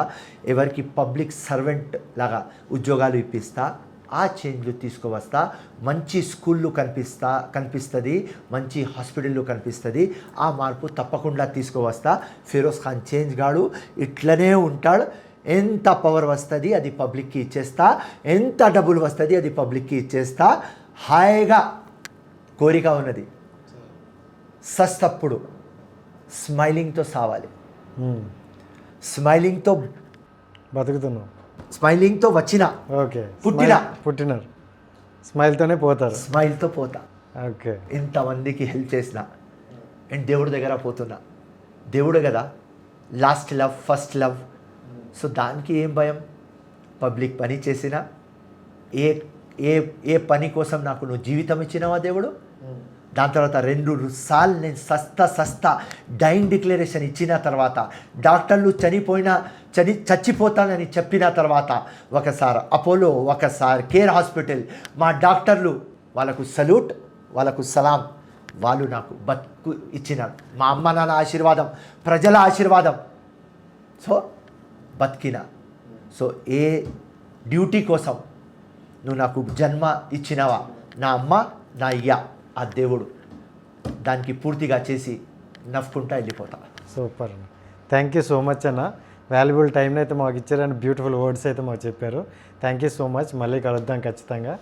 [SPEAKER 2] ఎవరికి పబ్లిక్ సర్వెంట్ లాగా ఉద్యోగాలు ఇప్పిస్తా. ఆ చేంజ్లు తీసుకువస్తా. మంచి స్కూళ్ళు కనిపిస్తుంది, మంచి హాస్పిటళ్ళు కనిపిస్తుంది. ఆ మార్పు తప్పకుండా తీసుకువస్తా. ఫిరోజ్ ఖాన్ చేంజ్ గాడు, ఇట్లనే ఉంటాడు. ఎంత పవర్ వస్తుంది అది పబ్లిక్కి ఇచ్చేస్తా, ఎంత డబ్బులు వస్తుంది అది పబ్లిక్కి ఇచ్చేస్తా. హాయిగా కోరిక ఉన్నది, సస్తప్పుడు స్మైలింగ్తో సావాలి. స్మైలింగ్తో
[SPEAKER 1] బతుకుతున్నాం,
[SPEAKER 2] స్మైలింగ్తో వచ్చిన
[SPEAKER 1] ఓకే,
[SPEAKER 2] పుట్టినారు,
[SPEAKER 1] స్మైల్తోనే పోతారు,
[SPEAKER 2] స్మైల్తో పోతా.
[SPEAKER 1] ఓకే,
[SPEAKER 2] ఇంతమందికి హెల్ప్ చేసిన అండ్ దేవుడి దగ్గర పోతున్నా. దేవుడు కదా last love, first love. So దానికి ఏం భయం? పబ్లిక్ పని చేసిన ఏ ఏ ఏ పని కోసం నాకు నువ్వు జీవితం ఇచ్చినావా దేవుడు? దాని తర్వాత 2 సార్లు నేను సస్తా డైన్ డిక్లరేషన్ ఇచ్చిన తర్వాత, డాక్టర్లు చచ్చిపోతానని చెప్పిన తర్వాత, ఒకసారి అపోలో, ఒకసారి కేర్ హాస్పిటల్, మా డాక్టర్లు వాళ్ళకు సల్యూట్, వాళ్ళకు సలాం. వాళ్ళు నాకు బతుకు ఇచ్చినారు. మా అమ్మ నాన్న ఆశీర్వాదం, ప్రజల ఆశీర్వాదం. సో బతికిన. సో ఏ డ్యూటీ కోసం నువ్వు నాకు జన్మ ఇచ్చినావా, నా అమ్మ నా అయ్య, ఆ దేవుడు దానికి పూర్తిగా చేసి నవ్వుకుంటా వెళ్ళిపోతా.
[SPEAKER 1] సూపర్ అన్న, థ్యాంక్ యూ సో మచ్ అన్న. వాల్యుబుల్ టైంని అయితే మాకు ఇచ్చారని బ్యూటిఫుల్ వర్డ్స్ అయితే మాకు చెప్పారు. Thank you so much. మళ్ళీ కలుద్దాం ఖచ్చితంగా.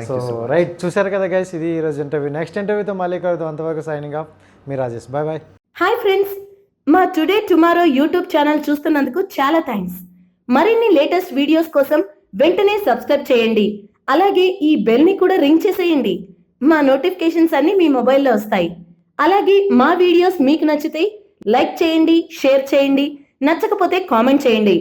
[SPEAKER 1] సో రైట్, చూశారు కదా గైస్, ఇది ఈరోజు ఇంటర్వ్యూ. నెక్స్ట్ ఇంటర్వ్యూతో మళ్ళీ కలుద్దాం. అంతవరకు సైనింగ్ ఆఫ్, మీ Rajesh. Bye bye.
[SPEAKER 3] Hi friends, మా టుడే టుమారో యూట్యూబ్ ఛానల్ చూస్తున్నందుకు చాలా థ్యాంక్స్. మరిన్ని లేటెస్ట్ వీడియోస్ కోసం వెంటనే సబ్స్క్రైబ్ చేయండి. అలాగే ఈ బెల్ ని కూడా రింగ్ చేసేయండి. మా నోటిఫికేషన్స్ అన్ని మీ మొబైల్లో వస్తాయి. అలాగే మా వీడియోస్ మీకు నచ్చితే లైక్ చేయండి, షేర్ చేయండి, నచ్చకపోతే కామెంట్ చేయండి.